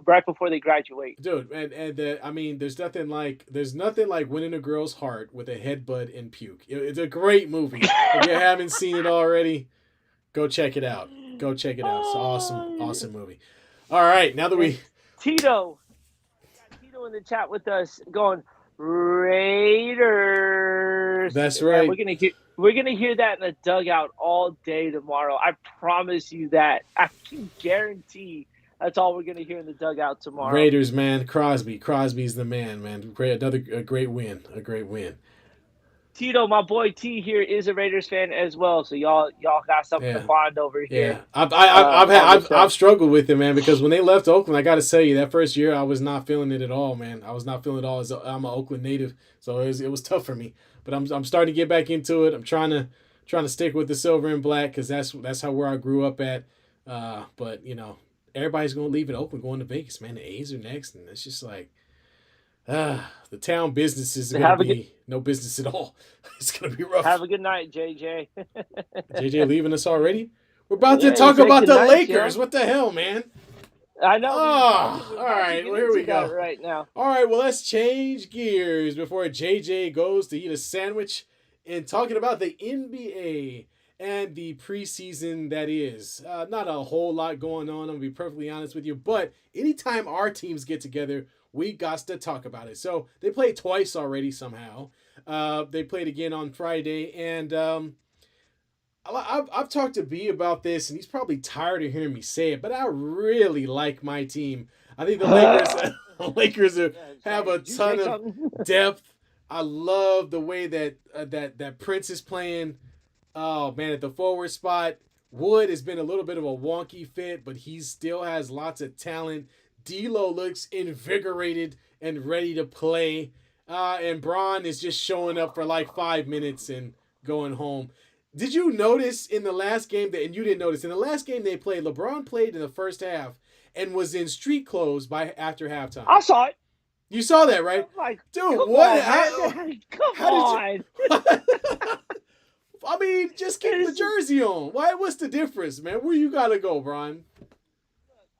right before they graduate. Dude, and I mean, there's nothing like winning a girl's heart with a headbutt and puke. It's a great movie. If you haven't seen it already, go check it out. It's an awesome movie. All right, now that Tito in the chat with us going Raiders. That's right. We're gonna hear that in the dugout all day tomorrow. I promise you that. I can guarantee that's all we're gonna hear in the dugout tomorrow. Raiders, man. Crosby's the man. A great win. Tito, my boy T here is a Raiders fan as well, so y'all got something to bond over here. Yeah, I've struggled with it, man, because when they left Oakland, I got to tell you, that first year I was not feeling it at all, man. I was not feeling it at all. I'm an Oakland native, so it was tough for me. But I'm starting to get back into it. I'm trying to stick with the silver and black because that's where I grew up at. But everybody's gonna leave it Oakland, going to Vegas, man. The A's are next, and it's just like. The town businesses are going to be no business at all. It's going to be rough. Have a good night, JJ. JJ leaving us already? We're about to talk about the Lakers. Yeah. What the hell, man? I know. Oh, all right. Well, here we go. Right now. All right. Well, let's change gears before JJ goes to eat a sandwich and talking about the NBA and the preseason that is. Not a whole lot going on, I'm going to be perfectly honest with you. But anytime our teams get together, we got to talk about it. So they played twice already somehow. They played again on Friday. And I've talked to B about this, and he's probably tired of hearing me say it, but I really like my team. I think the Lakers have a ton of depth. I love the way that Prince is playing. Oh, man, at the forward spot. Wood has been a little bit of a wonky fit, but he still has lots of talent. D'Lo looks invigorated and ready to play. And Bron is just showing up for like 5 minutes and going home. Did you notice in the last game that, and you didn't notice, in the last game they played, LeBron played in the first half and was in street clothes by after halftime. I saw it. You saw that, right? I'm like, dude, come what? on, come on. I mean, just keep the jersey on. What's the difference, man? Where you gotta go, Brian?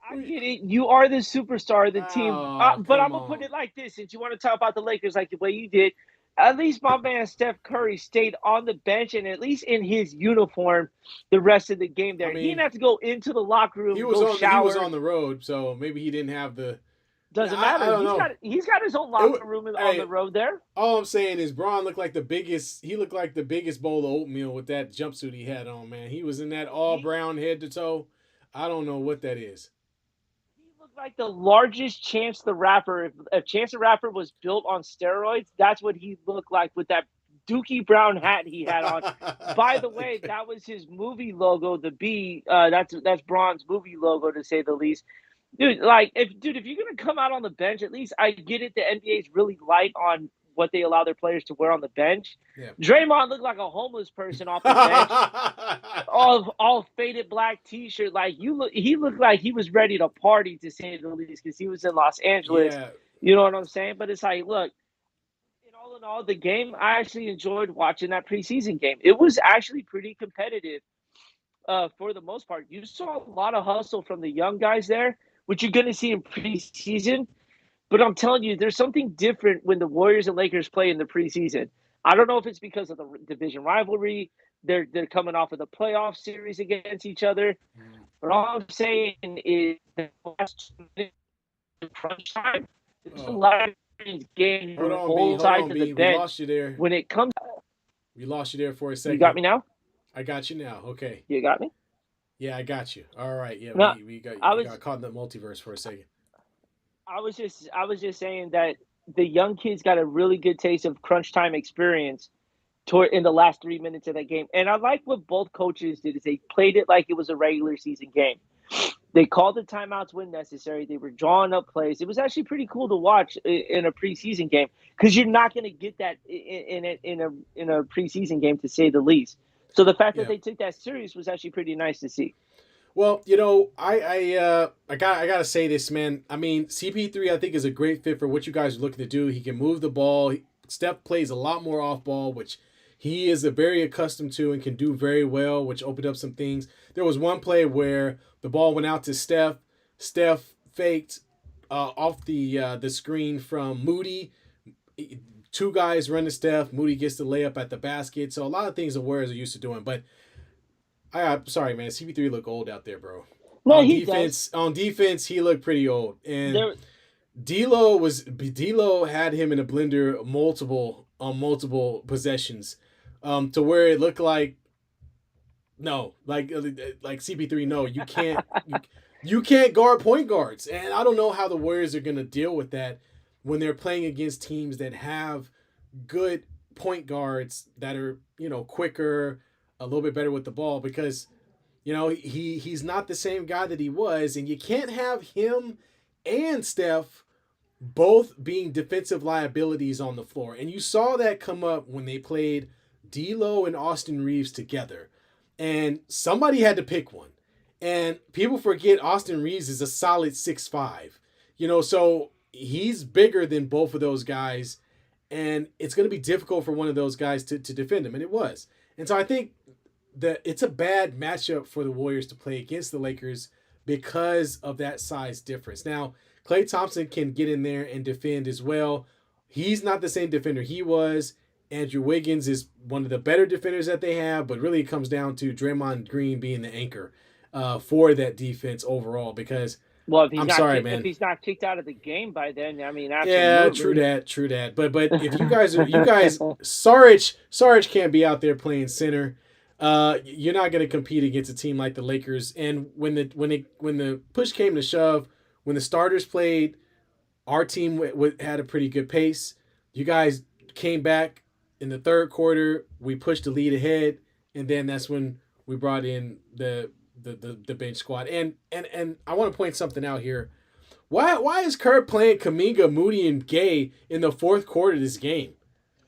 I get it. You are the superstar of the team. But I'm going to put it like this. Since you want to talk about the Lakers like the way you did, at least my man Steph Curry stayed on the bench and at least in his uniform the rest of the game there. I mean, he didn't have to go into the locker room, shower. He was on the road, so maybe he didn't have the... Doesn't matter. He's got his own locker room on the road there. All I'm saying is Braun looked like the biggest bowl of oatmeal with that jumpsuit he had on, man. He was in that all brown head to toe. I don't know what that is. Like the largest Chance the Rapper. If Chance the Rapper was built on steroids, that's what he looked like with that Dookie Brown hat he had on. By the way, that was his movie logo, the B. That's Braun's movie logo, to say the least. Dude, if you're gonna come out on the bench, at least I get it. The NBA is really light on what they allow their players to wear on the bench. Yeah. Draymond looked like a homeless person off the bench, all faded black T-shirt. He looked like he was ready to party, to say the least, because he was in Los Angeles. Yeah. You know what I'm saying? But it's like, look, in all, the game, I actually enjoyed watching that preseason game. It was actually pretty competitive for the most part. You saw a lot of hustle from the young guys there, which you're going to see in preseason. But I'm telling you, there's something different when the Warriors and Lakers play in the preseason. I don't know if it's because of the division rivalry. They're coming off of the playoff series against each other. But all I'm saying is the last 2 minutes of crunch time, there's a lot of games from both sides of the bench. We lost you there. When it comes, we lost you there for a second. You got me now? I got you now. Okay. You got me? Yeah, I got you. All right. Yeah, no, we got caught in the multiverse for a second. I was just saying that the young kids got a really good taste of crunch time experience in the last 3 minutes of that game. And I like what both coaches did is they played it like it was a regular season game. They called the timeouts when necessary. They were drawing up plays. It was actually pretty cool to watch in a preseason game because you're not going to get that in a preseason game, to say the least. So the fact that they took that serious was actually pretty nice to see. Well, I gotta say this, man. I mean, CP3 I think is a great fit for what you guys are looking to do. He can move the ball. Steph plays a lot more off ball, which he is very accustomed to and can do very well, which opened up some things. There was one play where the ball went out to Steph. Steph faked off the screen from Moody. 2 guys run to Steph. Moody gets the layup at the basket. So a lot of things the Warriors are used to doing, but. I'm sorry, man. CP3 look old out there, bro. No, On defense, he looked pretty old. And D'Lo had him in a blender on multiple possessions, to where it looked like CP3. No, you can't. you can't guard point guards, and I don't know how the Warriors are going to deal with that when they're playing against teams that have good point guards that are quicker. A little bit better with the ball, because he's not the same guy that he was, and you can't have him and Steph both being defensive liabilities on the floor. And you saw that come up when they played D'Lo and Austin Reeves together, and somebody had to pick one. And people forget Austin Reeves is a solid 6'5", so he's bigger than both of those guys, and it's going to be difficult for one of those guys to defend him, and it was. And so I think that it's a bad matchup for the Warriors to play against the Lakers because of that size difference. Now, Klay Thompson can get in there and defend as well. He's not the same defender he was. Andrew Wiggins is one of the better defenders that they have, but really it comes down to Draymond Green being the anchor for that defense overall, because if he's not kicked out of the game by then, I mean, absolutely. Yeah, true that. But if you guys Saric can't be out there playing center. You're not going to compete against a team like the Lakers. And when the push came to shove, when the starters played, our team had a pretty good pace. You guys came back in the third quarter. We pushed the lead ahead, and then that's when we brought in the bench squad. And I want to point something out here. Why is Kerr playing Kuminga, Moody, and Gay in the fourth quarter of this game?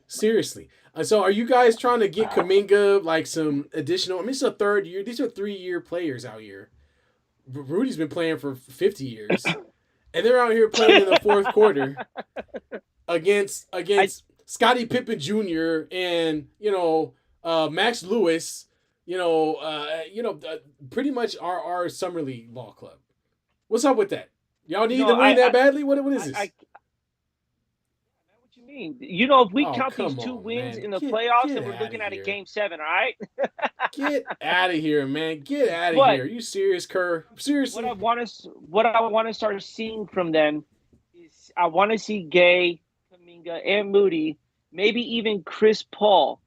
Seriously. So are you guys trying to get Kaminga like some additional? I mean, it's a third year. These are 3-year players out here. Rudy's been playing for 50 years, and they're out here playing in the fourth quarter against I Scottie Pippen Jr. and Max Lewis. Pretty much our summer league ball club. What's up with that? Y'all need to win that badly. What is this? what you mean? If we Oh, count these come 2 on, wins man. in the Get playoffs, then we're outta looking at a here. game 7. All right. Get out of here, man. Get out of But here. Are you serious, Kerr? Seriously? what I want to start seeing from them is I want to see Gay, Kaminga, and Moody, maybe even Chris Paul,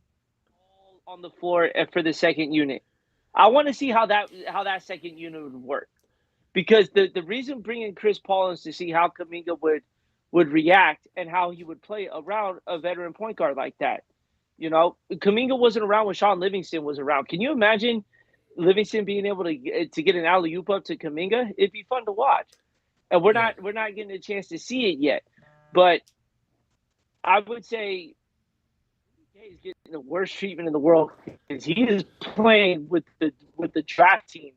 all on the floor for the second unit. I want to see how that second unit would work, because the reason bringing Chris Paul is to see how Kaminga would react and how he would play around a veteran point guard like that. Kaminga wasn't around when Sean Livingston was around. Can you imagine Livingston being able to get an alley oop up to Kaminga? It'd be fun to watch, and we're not getting a chance to see it yet. But I would say he's getting the worst treatment in the world because he is playing with the draft team,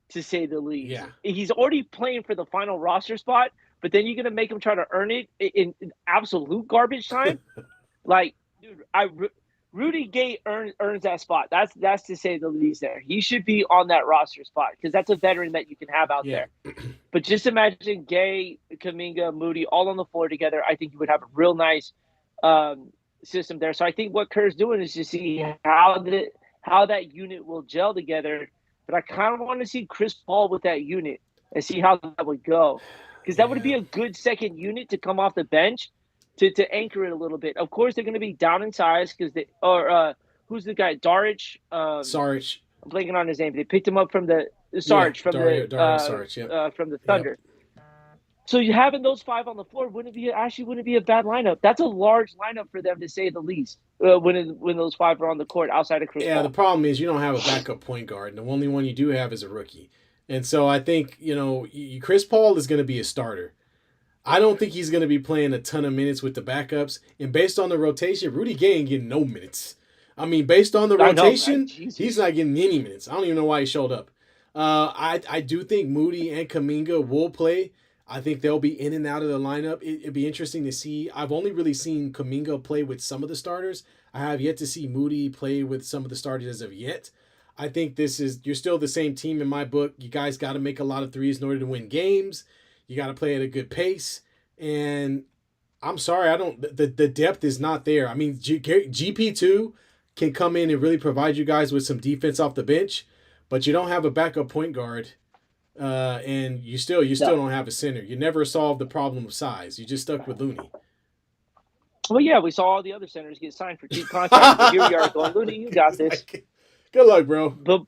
to say the least. Yeah. He's already playing for the final roster spot, but then you're gonna make him try to earn it in absolute garbage time. Like, dude, Rudy Gay earns that spot. That's to say the least. There, he should be on that roster spot because that's a veteran that you can have out there. But just imagine Gay, Kaminga, Moody all on the floor together. I think you would have a real nice system there. So I think what Kerr's doing is to see how that unit will gel together. But I kind of want to see Chris Paul with that unit and see how that would go, because that would be a good second unit to come off the bench to anchor it a little bit. Of course, they're going to be down in size because who's the guy? Darich. Sarge. I'm blanking on his name. They picked him up from the Sarge from the Thunder. So you having those 5 on the floor wouldn't be a bad lineup. That's a large lineup for them, to say the least. When those 5 are on the court outside of Chris Paul. Yeah, the problem is you don't have a backup point guard, and the only one you do have is a rookie. And so I think Chris Paul is going to be a starter. I don't think he's going to be playing a ton of minutes with the backups. And based on the rotation, Rudy Gay ain't getting no minutes. I mean, based on the rotation, he's not getting any minutes. I don't even know why he showed up. I do think Moody and Kaminga will play. I think they'll be in and out of the lineup. It'd be interesting to see. I've only really seen Kaminga play with some of the starters. I have yet to see Moody play with some of the starters as of yet. I think you're still the same team in my book. You guys got to make a lot of threes in order to win games. You got to play at a good pace. And I'm sorry, the depth is not there. I mean, GP2 can come in and really provide you guys with some defense off the bench, but you don't have a backup point guard. And you still don't have a center. You never solved the problem of size. You just stuck with Looney. Well, yeah, we saw all the other centers get signed for cheap contracts. But here we are going, Looney, you got this. Good luck, bro. But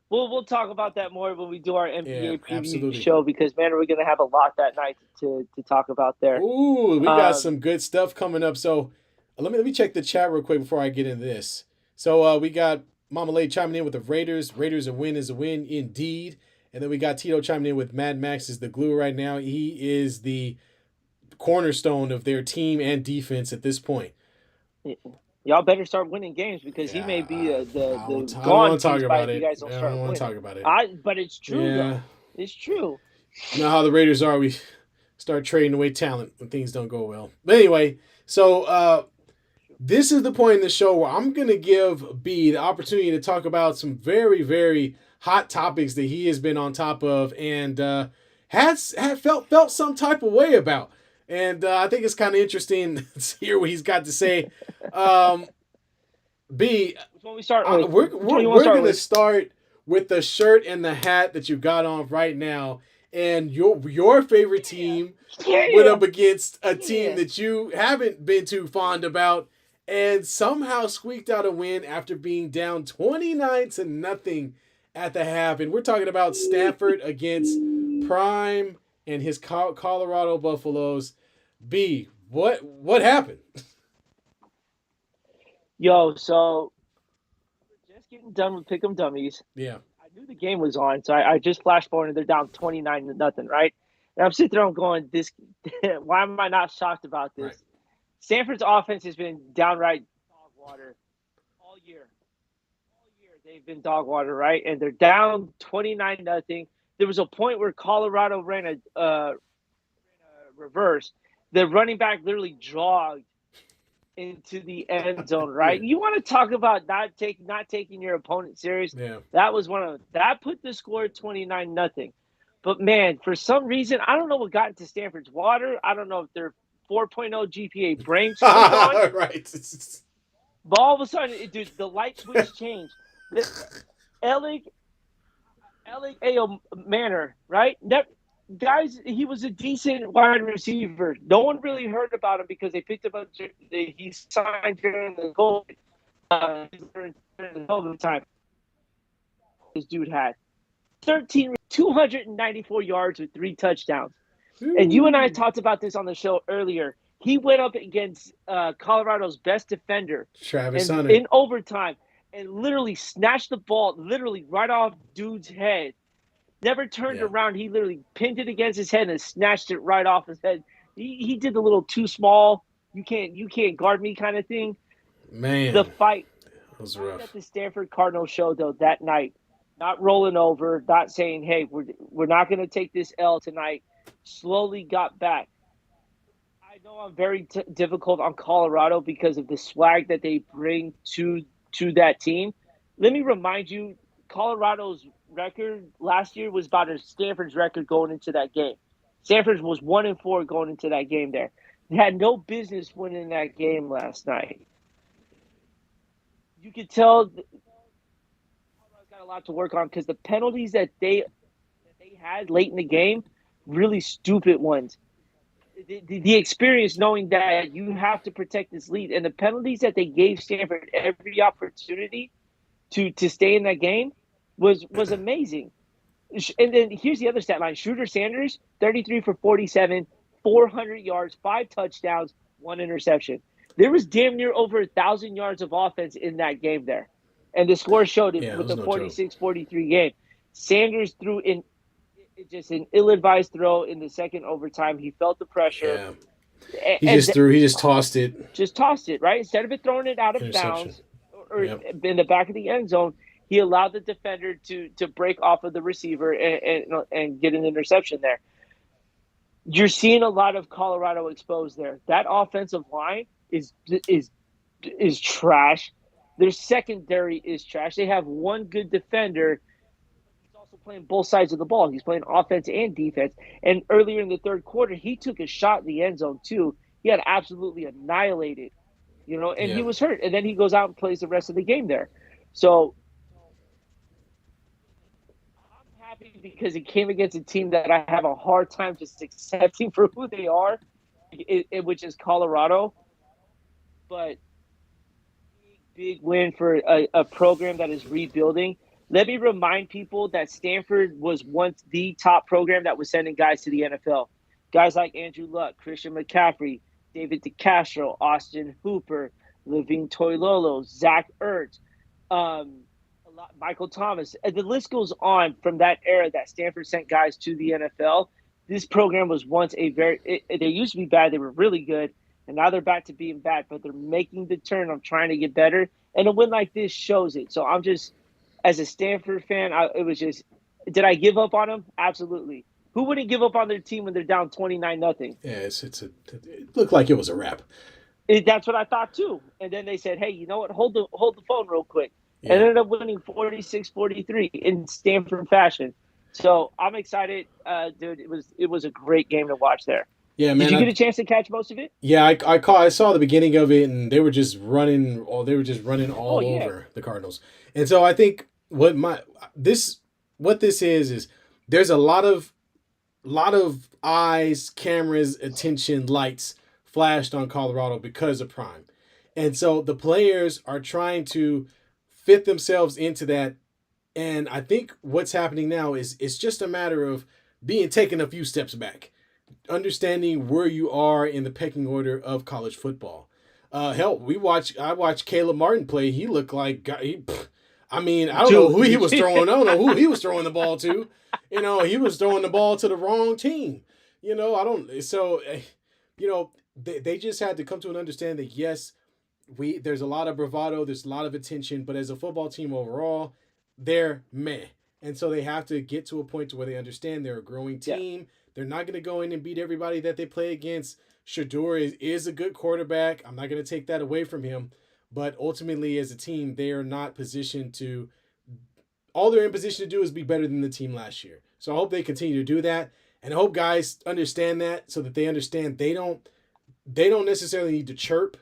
we'll talk about that more when we do our NBA preview show, because man, we're gonna have a lot that night to talk about there. Ooh, we got some good stuff coming up. So let me check the chat real quick before I get into this. So we got Mama Lay chiming in with the Raiders. Raiders, a win is a win indeed. And then we got Tito chiming in with Mad Max is the glue right now. He is the cornerstone of their team and defense at this point. Y'all better start winning games, because he may be the I don't want to talk about it. You guys don't I start don't want to winning. talk about it. But it's true, though. It's true. You know how the Raiders are. We start trading away talent when things don't go well. But anyway, so this is the point in the show where I'm going to give B the opportunity to talk about some very, very hot topics that he has been on top of and has felt some type of way about. And I think it's kind of interesting to hear what he's got to say. B, when we start, we're going to start with the shirt and the hat that you got on right now, and your favorite team went up against a team that you haven't been too fond about, and somehow squeaked out a win after being down 29-0 at the half. And we're talking about Stanford against Prime and his Colorado Buffaloes. B, what happened? Yo, so we're just getting done with Pick'em Dummies. Yeah. I knew the game was on, so I just flashed forward and they're down 29-0, right? And I'm sitting there, I'm going, why am I not shocked about this? Right. Stanford's offense has been downright water all year. All year they've been dog water, right? And they're down 29-0. There was a point where Colorado ran a reverse. The running back literally jogged into the end zone, right? Yeah. You want to talk about not taking your opponent serious? Yeah. That was that put the score 29-0. But man, for some reason, I don't know what got into Stanford's water. I don't know if their 4.0 GPA brain switched on. Right. But all of a sudden, dude, the light switch changed. The Alec A.O. Manor, right? Guys, he was a decent wide receiver. No one really heard about him because they picked him up. He signed during the COVID time. This dude had 294 yards with 3 touchdowns. Ooh. And you and I talked about this on the show earlier. He went up against Colorado's best defender, Travis Hunter, in overtime, and literally snatched the ball literally right off dude's head. Never turned around. He literally pinned it against his head and snatched it right off his head. He did the little too small, you can't guard me kind of thing. Man, the fight was rough at the Stanford Cardinal show though that night. Not rolling over, not saying, "Hey, we're not going to take this L tonight." Slowly got back. I know I'm very difficult on Colorado because of the swag that they bring to that team. Let me remind you, Colorado's record last year was about Stanford's record going into that game. Stanford was 1-4 going into that game there. They had no business winning that game last night. You could tell Colorado's got a lot to work on because the penalties that they had late in the game, really stupid ones. The experience knowing that you have to protect this lead and the penalties that they gave Stanford every opportunity to stay in that game was amazing. And then here's the other stat line. Shooter Sanders, 33 for 47, 400 yards, 5 touchdowns, 1 interception. There was damn near over 1,000 yards of offense in that game there. And the score showed it with the 46-43 game. Sanders threw in just an ill-advised throw in the second overtime. He felt the pressure. Yeah. He just tossed it. Just tossed it, right? Instead of it throwing it out of bounds or in the back of the end zone, he allowed the defender to break off of the receiver and get an interception there. You're seeing a lot of Colorado exposed there. That offensive line is trash. Their secondary is trash. They have one good defender. He's also playing both sides of the ball. He's playing offense and defense. And earlier in the third quarter, he took a shot in the end zone too. He had absolutely annihilated, and he was hurt. And then he goes out and plays the rest of the game there. So I'm happy because it came against a team that I have a hard time just accepting for who they are, which is Colorado. But big win for a program that is rebuilding. Let me remind people that Stanford was once the top program that was sending guys to the NFL. Guys like Andrew Luck, Christian McCaffrey, David DeCastro, Austin Hooper, Levine Toilolo, Zach Ertz, Michael Thomas. The list goes on from that era that Stanford sent guys to the NFL. This program was once they used to be bad. They were really good. And now they're back to being bad, but they're making the turn of trying to get better. And a win like this shows it. So I'm just, as a Stanford fan, did I give up on them? Absolutely. Who wouldn't give up on their team when they're down 29-0? Yeah, it looked like it was a wrap. That's what I thought too. And then they said, hey, you know what? Hold the phone real quick. Yeah. And ended up winning 46-43 in Stanford fashion. So I'm excited, dude. It was a great game to watch there. Yeah, man. Did you get a chance to catch most of it? Yeah, I saw the beginning of it, and they were just running all over the Cardinals. And so I think what this is there's a lot of eyes, cameras, attention, lights flashed on Colorado because of Prime. And so the players are trying to fit themselves into that. And I think what's happening now is it's just a matter of taking a few steps back. Understanding where you are in the pecking order of college football. Hell, I watched Caleb Martin play. He looked like I don't know who he was throwing. I don't know who he was throwing the ball to. He was throwing the ball to the wrong team. They just had to come to an understanding that yes, there's a lot of bravado, there's a lot of attention, but as a football team overall, they're meh. And so they have to get to a point to where they understand they're a growing Yeah. team. They're not going to go in and beat everybody that they play against. Shador is a good quarterback. I'm not going to take that away from him. But ultimately, as a team, they are not positioned to. All they're in position to do is be better than the team last year. So I hope they continue to do that, and I hope guys understand that so that they understand they don't necessarily need to chirp.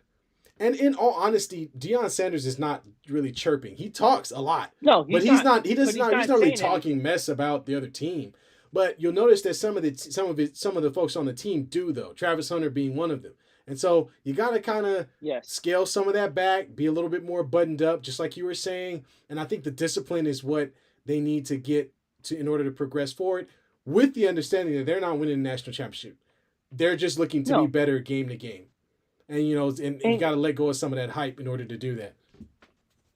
And in all honesty, Deion Sanders is not really chirping. He talks a lot, No, but he's not. He's not really saying talking anything. mess about the other team. But you'll notice that some of the folks on the team do, though. Travis Hunter being one of them. And so you got to kind of Yes. scale some of that back, be a little bit more buttoned up, just like you were saying. And I think the discipline is what they need to get to in order to progress forward, with the understanding that they're not winning the national championship. They're just looking to be No. better game to game. And and you And got to let go of some of that hype in order to do that.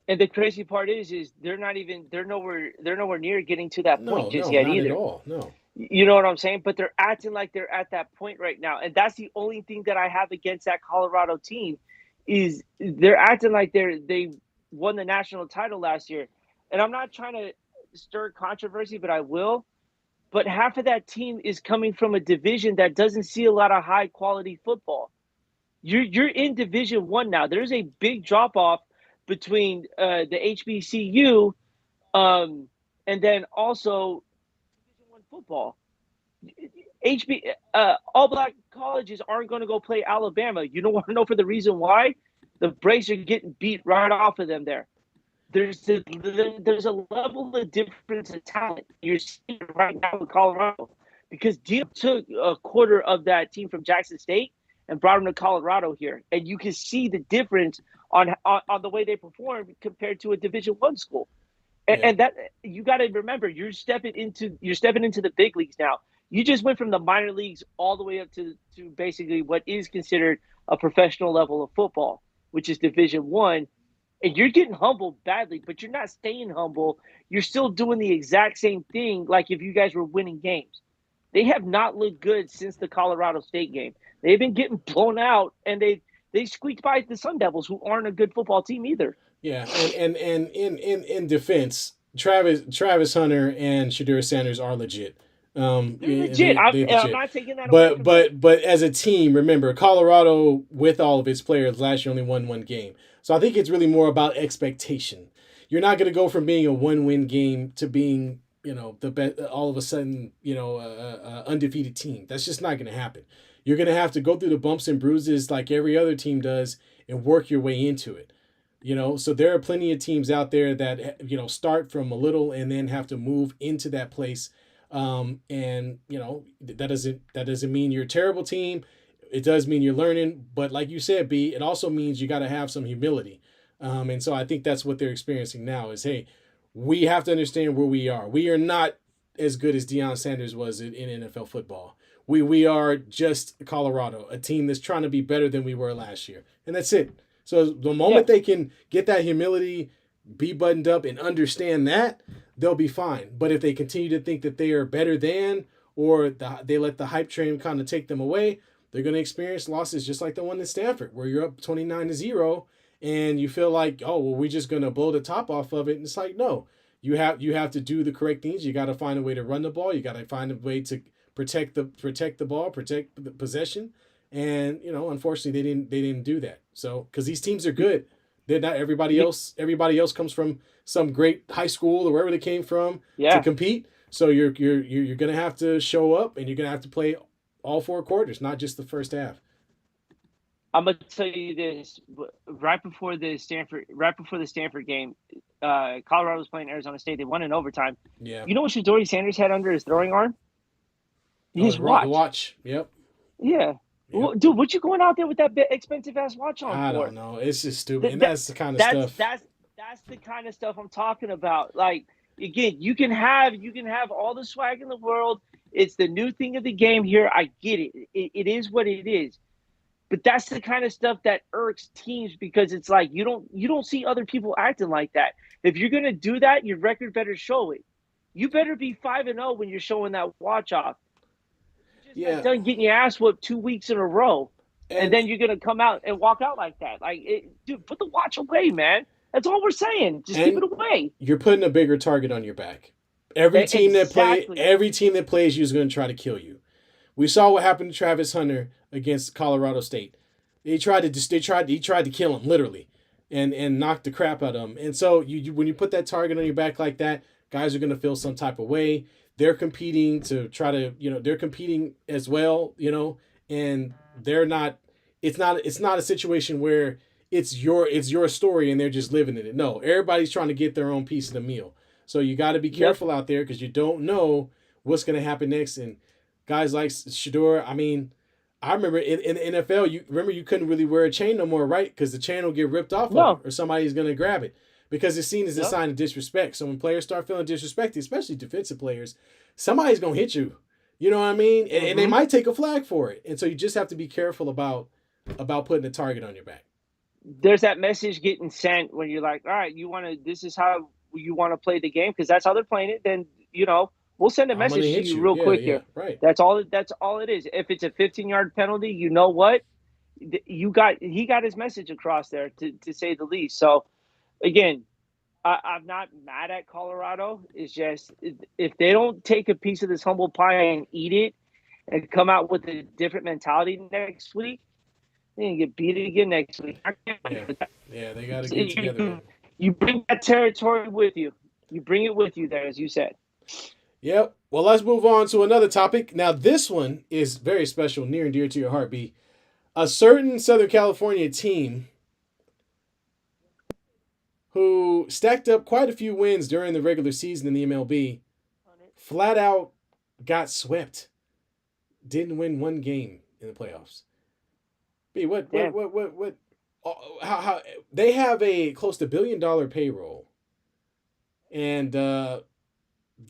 and the crazy part is they're nowhere near getting to that point No, just no, yet not at either. all. No. You know what I'm saying? But they're acting like they're at that point right now. And that's the only thing that I have against that Colorado team is they're acting like they won the national title last year. And I'm not trying to stir controversy, but I will. But half of that team is coming from a division that doesn't see a lot of high quality football. You're in Division One now. There's a big drop off between the HBCU and then also Division One football. All black colleges aren't going to go play Alabama. You don't want to know for the reason why? The Braves are getting beat right off of them there. There's a level of difference in talent you're seeing right now in Colorado because Dio took a quarter of that team from Jackson State and brought them to Colorado here, and you can see the difference on the way they perform compared to a Division One school. And, Yeah. and that you got to remember, you're stepping into the big leagues now. You just went from the minor leagues all the way up to basically what is considered a professional level of football, which is Division One, and you're getting humbled badly, but you're not staying humble. You're still doing the exact same thing like if you guys were winning games. They have not looked good since the Colorado State game. They've been getting blown out, and they squeaked by the Sun Devils, who aren't a good football team either. Yeah, and in defense, Travis Hunter and Shadur Sanders are legit. They're legit. They I'm legit. not taking that away But from them. but but as a team, remember Colorado with all of its players last year only won one game. So I think it's really more about expectation. You're not going to go from being a one-win game to being the best all of a sudden undefeated team. That's just not going to happen. You're going to have to go through the bumps and bruises like every other team does and work your way into it. So there are plenty of teams out there that start from a little and then have to move into that place. And that doesn't mean you're a terrible team. It does mean you're learning, but like you said, B, it also means you got to have some humility. And so I think that's what they're experiencing now is, hey, we have to understand where we are. We are not as good as Deion Sanders was in NFL football. We are just Colorado, a team that's trying to be better than we were last year, and that's it. So the moment Yeah. they can get that humility, be buttoned up, and understand that, they'll be fine. But if they continue to think that they are better than, or they let the hype train kind of take them away, they're going to experience losses just like the one in Stanford, where you're up 29-0, and you feel like, oh well, we're just going to blow the top off of it. And it's like, no, you have to do the correct things. You got to find a way to run the ball. You got to find a way to protect the ball, protect the possession. And unfortunately, they didn't do that. So because these teams are good, they're not everybody Ye- else. Everybody else comes from some great high school or wherever they came from to Yeah. compete. So you're gonna have to show up and you're gonna have to play all four quarters, not just the first half. I'm gonna tell you this: right before the Stanford game, Colorado was playing Arizona State. They won in overtime. Yeah. You know what Shadori Sanders had under his throwing arm? Oh, His the watch. watch. Yep. Yeah. Yep. Dude, what you going out there with that expensive ass watch on I don't for? know. It's just stupid, That, and that that's the kind of that's stuff. that's that's the kind of stuff I'm talking about. Like again, you can have all the swag in the world. It's the new thing of the game here. I get it. It is what it is. But that's the kind of stuff that irks teams because it's like you don't see other people acting like that. If you're gonna do that, your record better show it. You better be 5-0 when you're showing that watch off. You just got Yeah. done getting your ass whooped 2 weeks in a row. And then you're gonna come out and walk out like that. Dude, put the watch away, man. That's all we're saying. Just keep it away. You're putting a bigger target on your back. Every team that plays you is going to try to kill you. We saw what happened to Travis Hunter against Colorado State. He tried to kill him literally, and knock the crap out of him. And so when you put that target on your back like that, guys are going to feel some type of way. They're competing to try to, they're competing as well, and they're not. It's not a situation where it's your story and they're just living in it. No, everybody's trying to get their own piece of the meal. So you got to be careful out there because you don't know what's going to happen next. And guys like Shedeur, I mean, I remember in the NFL, you couldn't really wear a chain no more, right? Because the chain will get ripped off of you, or somebody's going to grab it because it's seen as a sign of disrespect. So when players start feeling disrespected, especially defensive players, somebody's going to hit you. You know what I mean? And they might take a flag for it. And so you just have to be careful about putting a target on your back. There's that message getting sent when you're like, all right, this is how you want to play the game because that's how they're playing it. Then, we'll send a message to you real quick here. Right. That's all it is. If it's a 15-yard penalty, you know what? He got his message across there to say the least. So again, I'm not mad at Colorado. It's just if they don't take a piece of this humble pie and eat it and come out with a different mentality next week, they're going to get beat again next week. Yeah, they got to get together. You bring that territory with you. You bring it with you there, as you said. Yep. Well, let's move on to another topic. Now, this one is very special, near and dear to your heartbeat. A certain Southern California team who stacked up quite a few wins during the regular season in the MLB flat out got swept. Didn't win one game in the playoffs. How they have a close to $1 billion payroll, and don't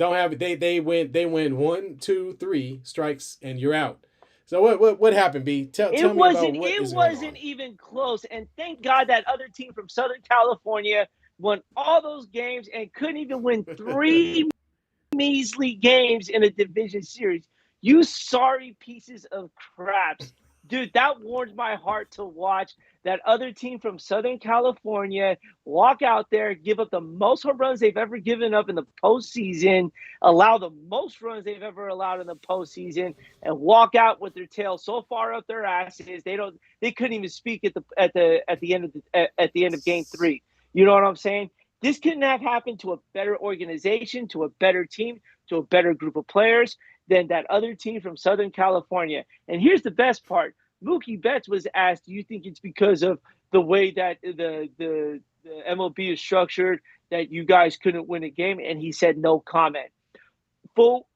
have it. They went 1, 2, 3 strikes and you're out. So what happened, B? Tell me about what is going on. It wasn't even close, and thank God that other team from Southern California won all those games and couldn't even win 3 measly games in a division series. You sorry pieces of craps. Dude, that warmed my heart to watch that other team from Southern California walk out there, give up the most home runs they've ever given up in the postseason, allow the most runs they've ever allowed in the postseason, and walk out with their tail so far up their asses they couldn't even speak at the end of Game 3. You know what I'm saying? This couldn't have happened to a better organization, to a better team, to a better group of players than that other team from Southern California. And here's the best part. Mookie Betts was asked, do you think it's because of the way that the MLB is structured that you guys couldn't win a game? And he said no comment. Fool,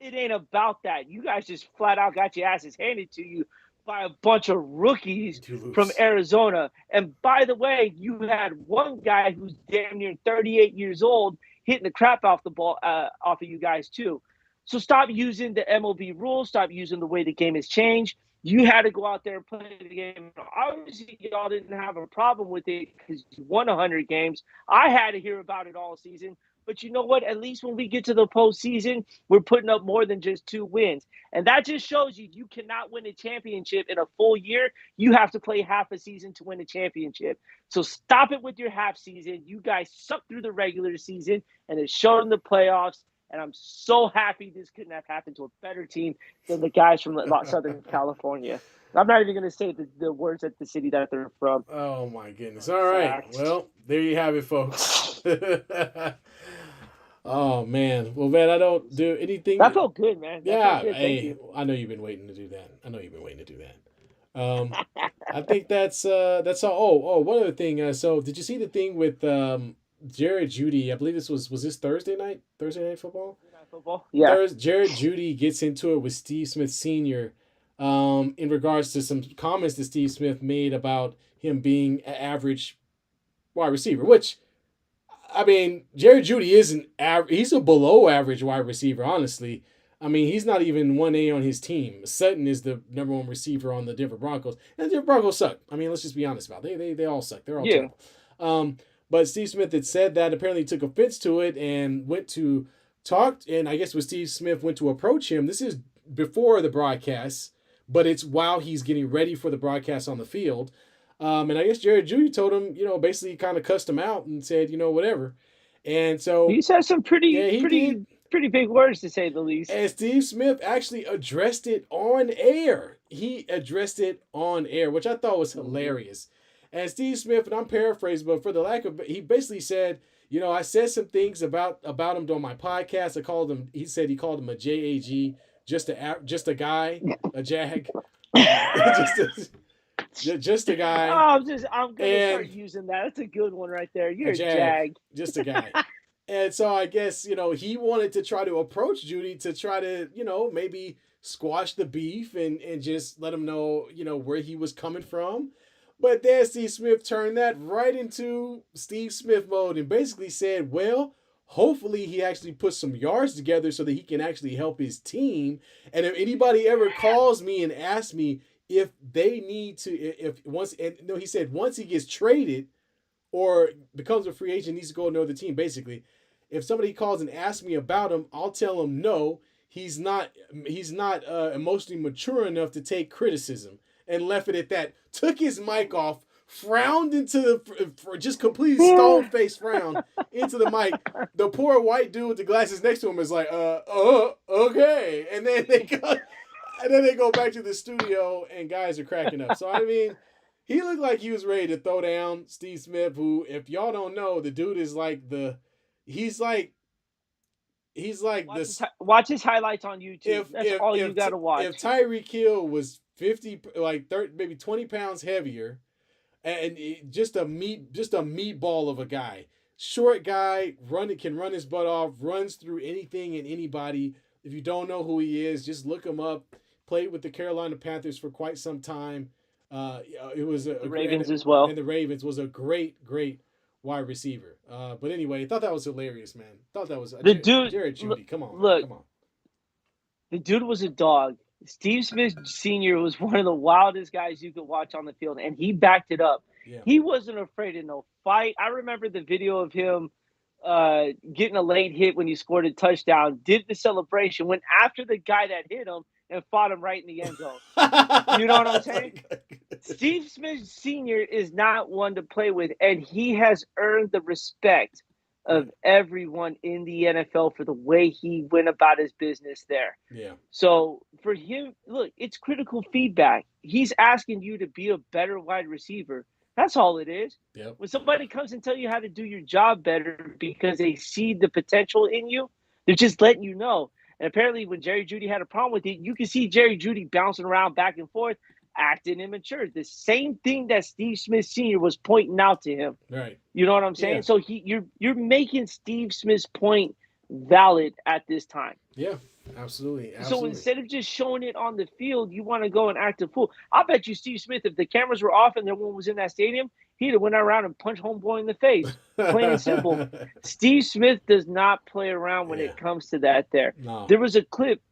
it ain't about that. You guys just flat out got your asses handed to you by a bunch of rookies from Arizona. And by the way, you had one guy who's damn near 38 years old hitting the crap off the ball off of you guys too. So stop using the MLB rules. Stop using the way the game has changed. You had to go out there and play the game. Obviously, y'all didn't have a problem with it because you won 100 games. I had to hear about it all season. But you know what? At least when we get to the postseason, we're putting up more than just 2 wins. And that just shows you cannot win a championship in a full year. You have to play half a season to win a championship. So stop it with your half season. You guys sucked through the regular season, and it showed in the playoffs. And I'm so happy this couldn't have happened to a better team than the guys from Southern California. I'm not even going to say the words at the city that they're from. Oh, my goodness. All right. Well, there you have it, folks. Oh, man. Well, man, I don't do anything. That felt good, man. Yeah. Hey, I know you've been waiting to do that. I think that's all. Oh, one other thing. So did you see the thing with Jared Jeudy? I believe this was this Thursday night football? Yeah. Jared Jeudy gets into it with Steve Smith Sr. In regards to some comments that Steve Smith made about him being an average wide receiver, which, I mean, Jared Jeudy he's a below average wide receiver, honestly. I mean, he's not even 1A on his team. Sutton is the number 1 receiver on the Denver Broncos. And the Denver Broncos suck. I mean, let's just be honest about it. They all suck. They're all terrible. But Steve Smith had said that, apparently took offense to it and went to talk. And I guess when Steve Smith went to approach him, this is before the broadcast, but it's while he's getting ready for the broadcast on the field. And I guess Jerry Jeudy told him, basically kind of cussed him out and said, whatever. And so, He said some yeah, he did. pretty big words, to say the least. And Steve Smith actually addressed it on air. He addressed it on air, which I thought was hilarious. And Steve Smith, and I'm paraphrasing, but for the lack of, he basically said, I said some things about him on my podcast. He said he called him a JAG, just a guy, a jag, just a guy. Oh, I'm gonna start using that. That's a good one right there. You're a jag. Just a guy. And so I guess, he wanted to try to approach Jeudy to try to, maybe squash the beef and just let him know, where he was coming from. But then Steve Smith turned that right into Steve Smith mode and basically said, well, hopefully he actually puts some yards together so that he can actually help his team. And if anybody ever calls me and asks me if they need to, he said once he gets traded or becomes a free agent, needs to go to another team, basically. If somebody calls and asks me about him, I'll tell him no, he's not emotionally mature enough to take criticism, and left it at that. Took his mic off, frowned into just completely stone-faced frown into the mic. The poor white dude with the glasses next to him is like, okay. And then they go back to the studio and guys are cracking up. So I mean, he looked like he was ready to throw down Steve Smith, who, if y'all don't know, the dude is like watch his highlights on YouTube. That's all you got to watch. If Tyreek Hill was 50, like 30, maybe 20 pounds heavier, and just a meatball of a guy, short guy, can run his butt off, runs through anything and anybody. If you don't know who he is, just look him up. Played with the Carolina Panthers for quite some time. It was the Ravens as well, and the Ravens was a great wide receiver. But anyway, I thought that was hilarious, man. Thought that was dude. Jared Jeudy. Come on. The dude was a dog. Steve Smith Sr. was one of the wildest guys you could watch on the field, and he backed it up. Yeah. He wasn't afraid of no fight. I remember the video of him getting a late hit when he scored a touchdown, did the celebration, went after the guy that hit him, and fought him right in the end zone. You know what I'm saying? Steve Smith Sr. is not one to play with, and he has earned the respect of everyone in the NFL for the way he went about his business there. Yeah. So for him, look, it's critical feedback. He's asking you to be a better wide receiver. That's all it is. Yep. When somebody comes and tell you how to do your job better because they see the potential in you, they're just letting you know. And apparently when Jerry Jeudy had a problem with it, you can see Jerry Jeudy bouncing around back and forth, acting immature. The same thing that Steve Smith Sr. was pointing out to him. Right. You know what I'm saying? Yeah. So you're making Steve Smith's point valid at this time. Yeah, absolutely. So instead of just showing it on the field, you want to go and act a fool. I'll bet you Steve Smith, if the cameras were off and no one was in that stadium, he'd have went around and punched homeboy in the face. Plain and simple. Steve Smith does not play around when it comes to that there. No. There was a clip,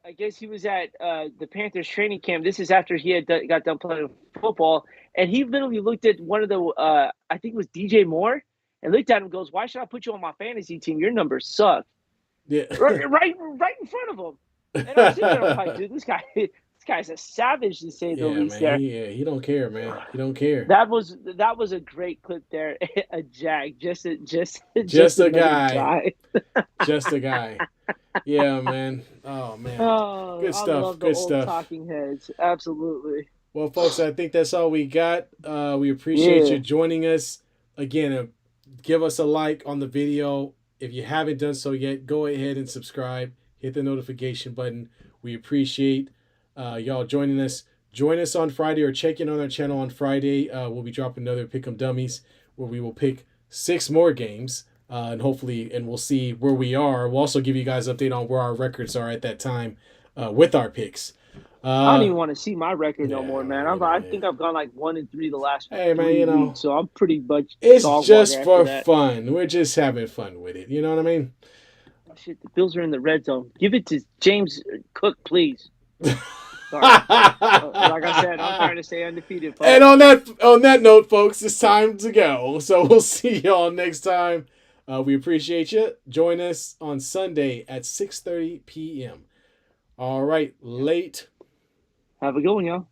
I guess he was at the Panthers training camp. This is after he had got done playing football. And he literally looked at one of the, I think it was DJ Moore, and looked at him and goes, "Why should I put you on my fantasy team? Your numbers suck." Yeah. right in front of him. And I'm sitting there like, dude, this guy's a savage, to say the least. Man, he don't care, man. He don't care. That was a great clip there. A jag, just a guy. Just a guy. Yeah, man. Oh man. Oh, good stuff. I love the old talking heads. Absolutely. Well, folks, I think that's all we got. We appreciate you joining us. Again, give us a like on the video. If you haven't done so yet, go ahead and subscribe. Hit the notification button. We appreciate y'all joining us. Join us on Friday, or check in on our channel on Friday. We'll be dropping another Pick'em Dummies, where we will pick 6 more games, and we'll see where we are. We'll also give you guys an update on where our records are at that time with our picks. I don't even want to see my record no more, man. I think I've gone like 1-3 the last 3 weeks, so I'm pretty much. It's just for fun. We're just having fun with it. You know what I mean? Shit, the Bills are in the red zone. Give it to James Cook, please. Sorry. Like I said, I'm trying to stay undefeated. Folks. And on that note, folks, it's time to go. So we'll see y'all next time. We appreciate you. Join us on Sunday at 6:30 p.m. All right, late. Have a good one, y'all.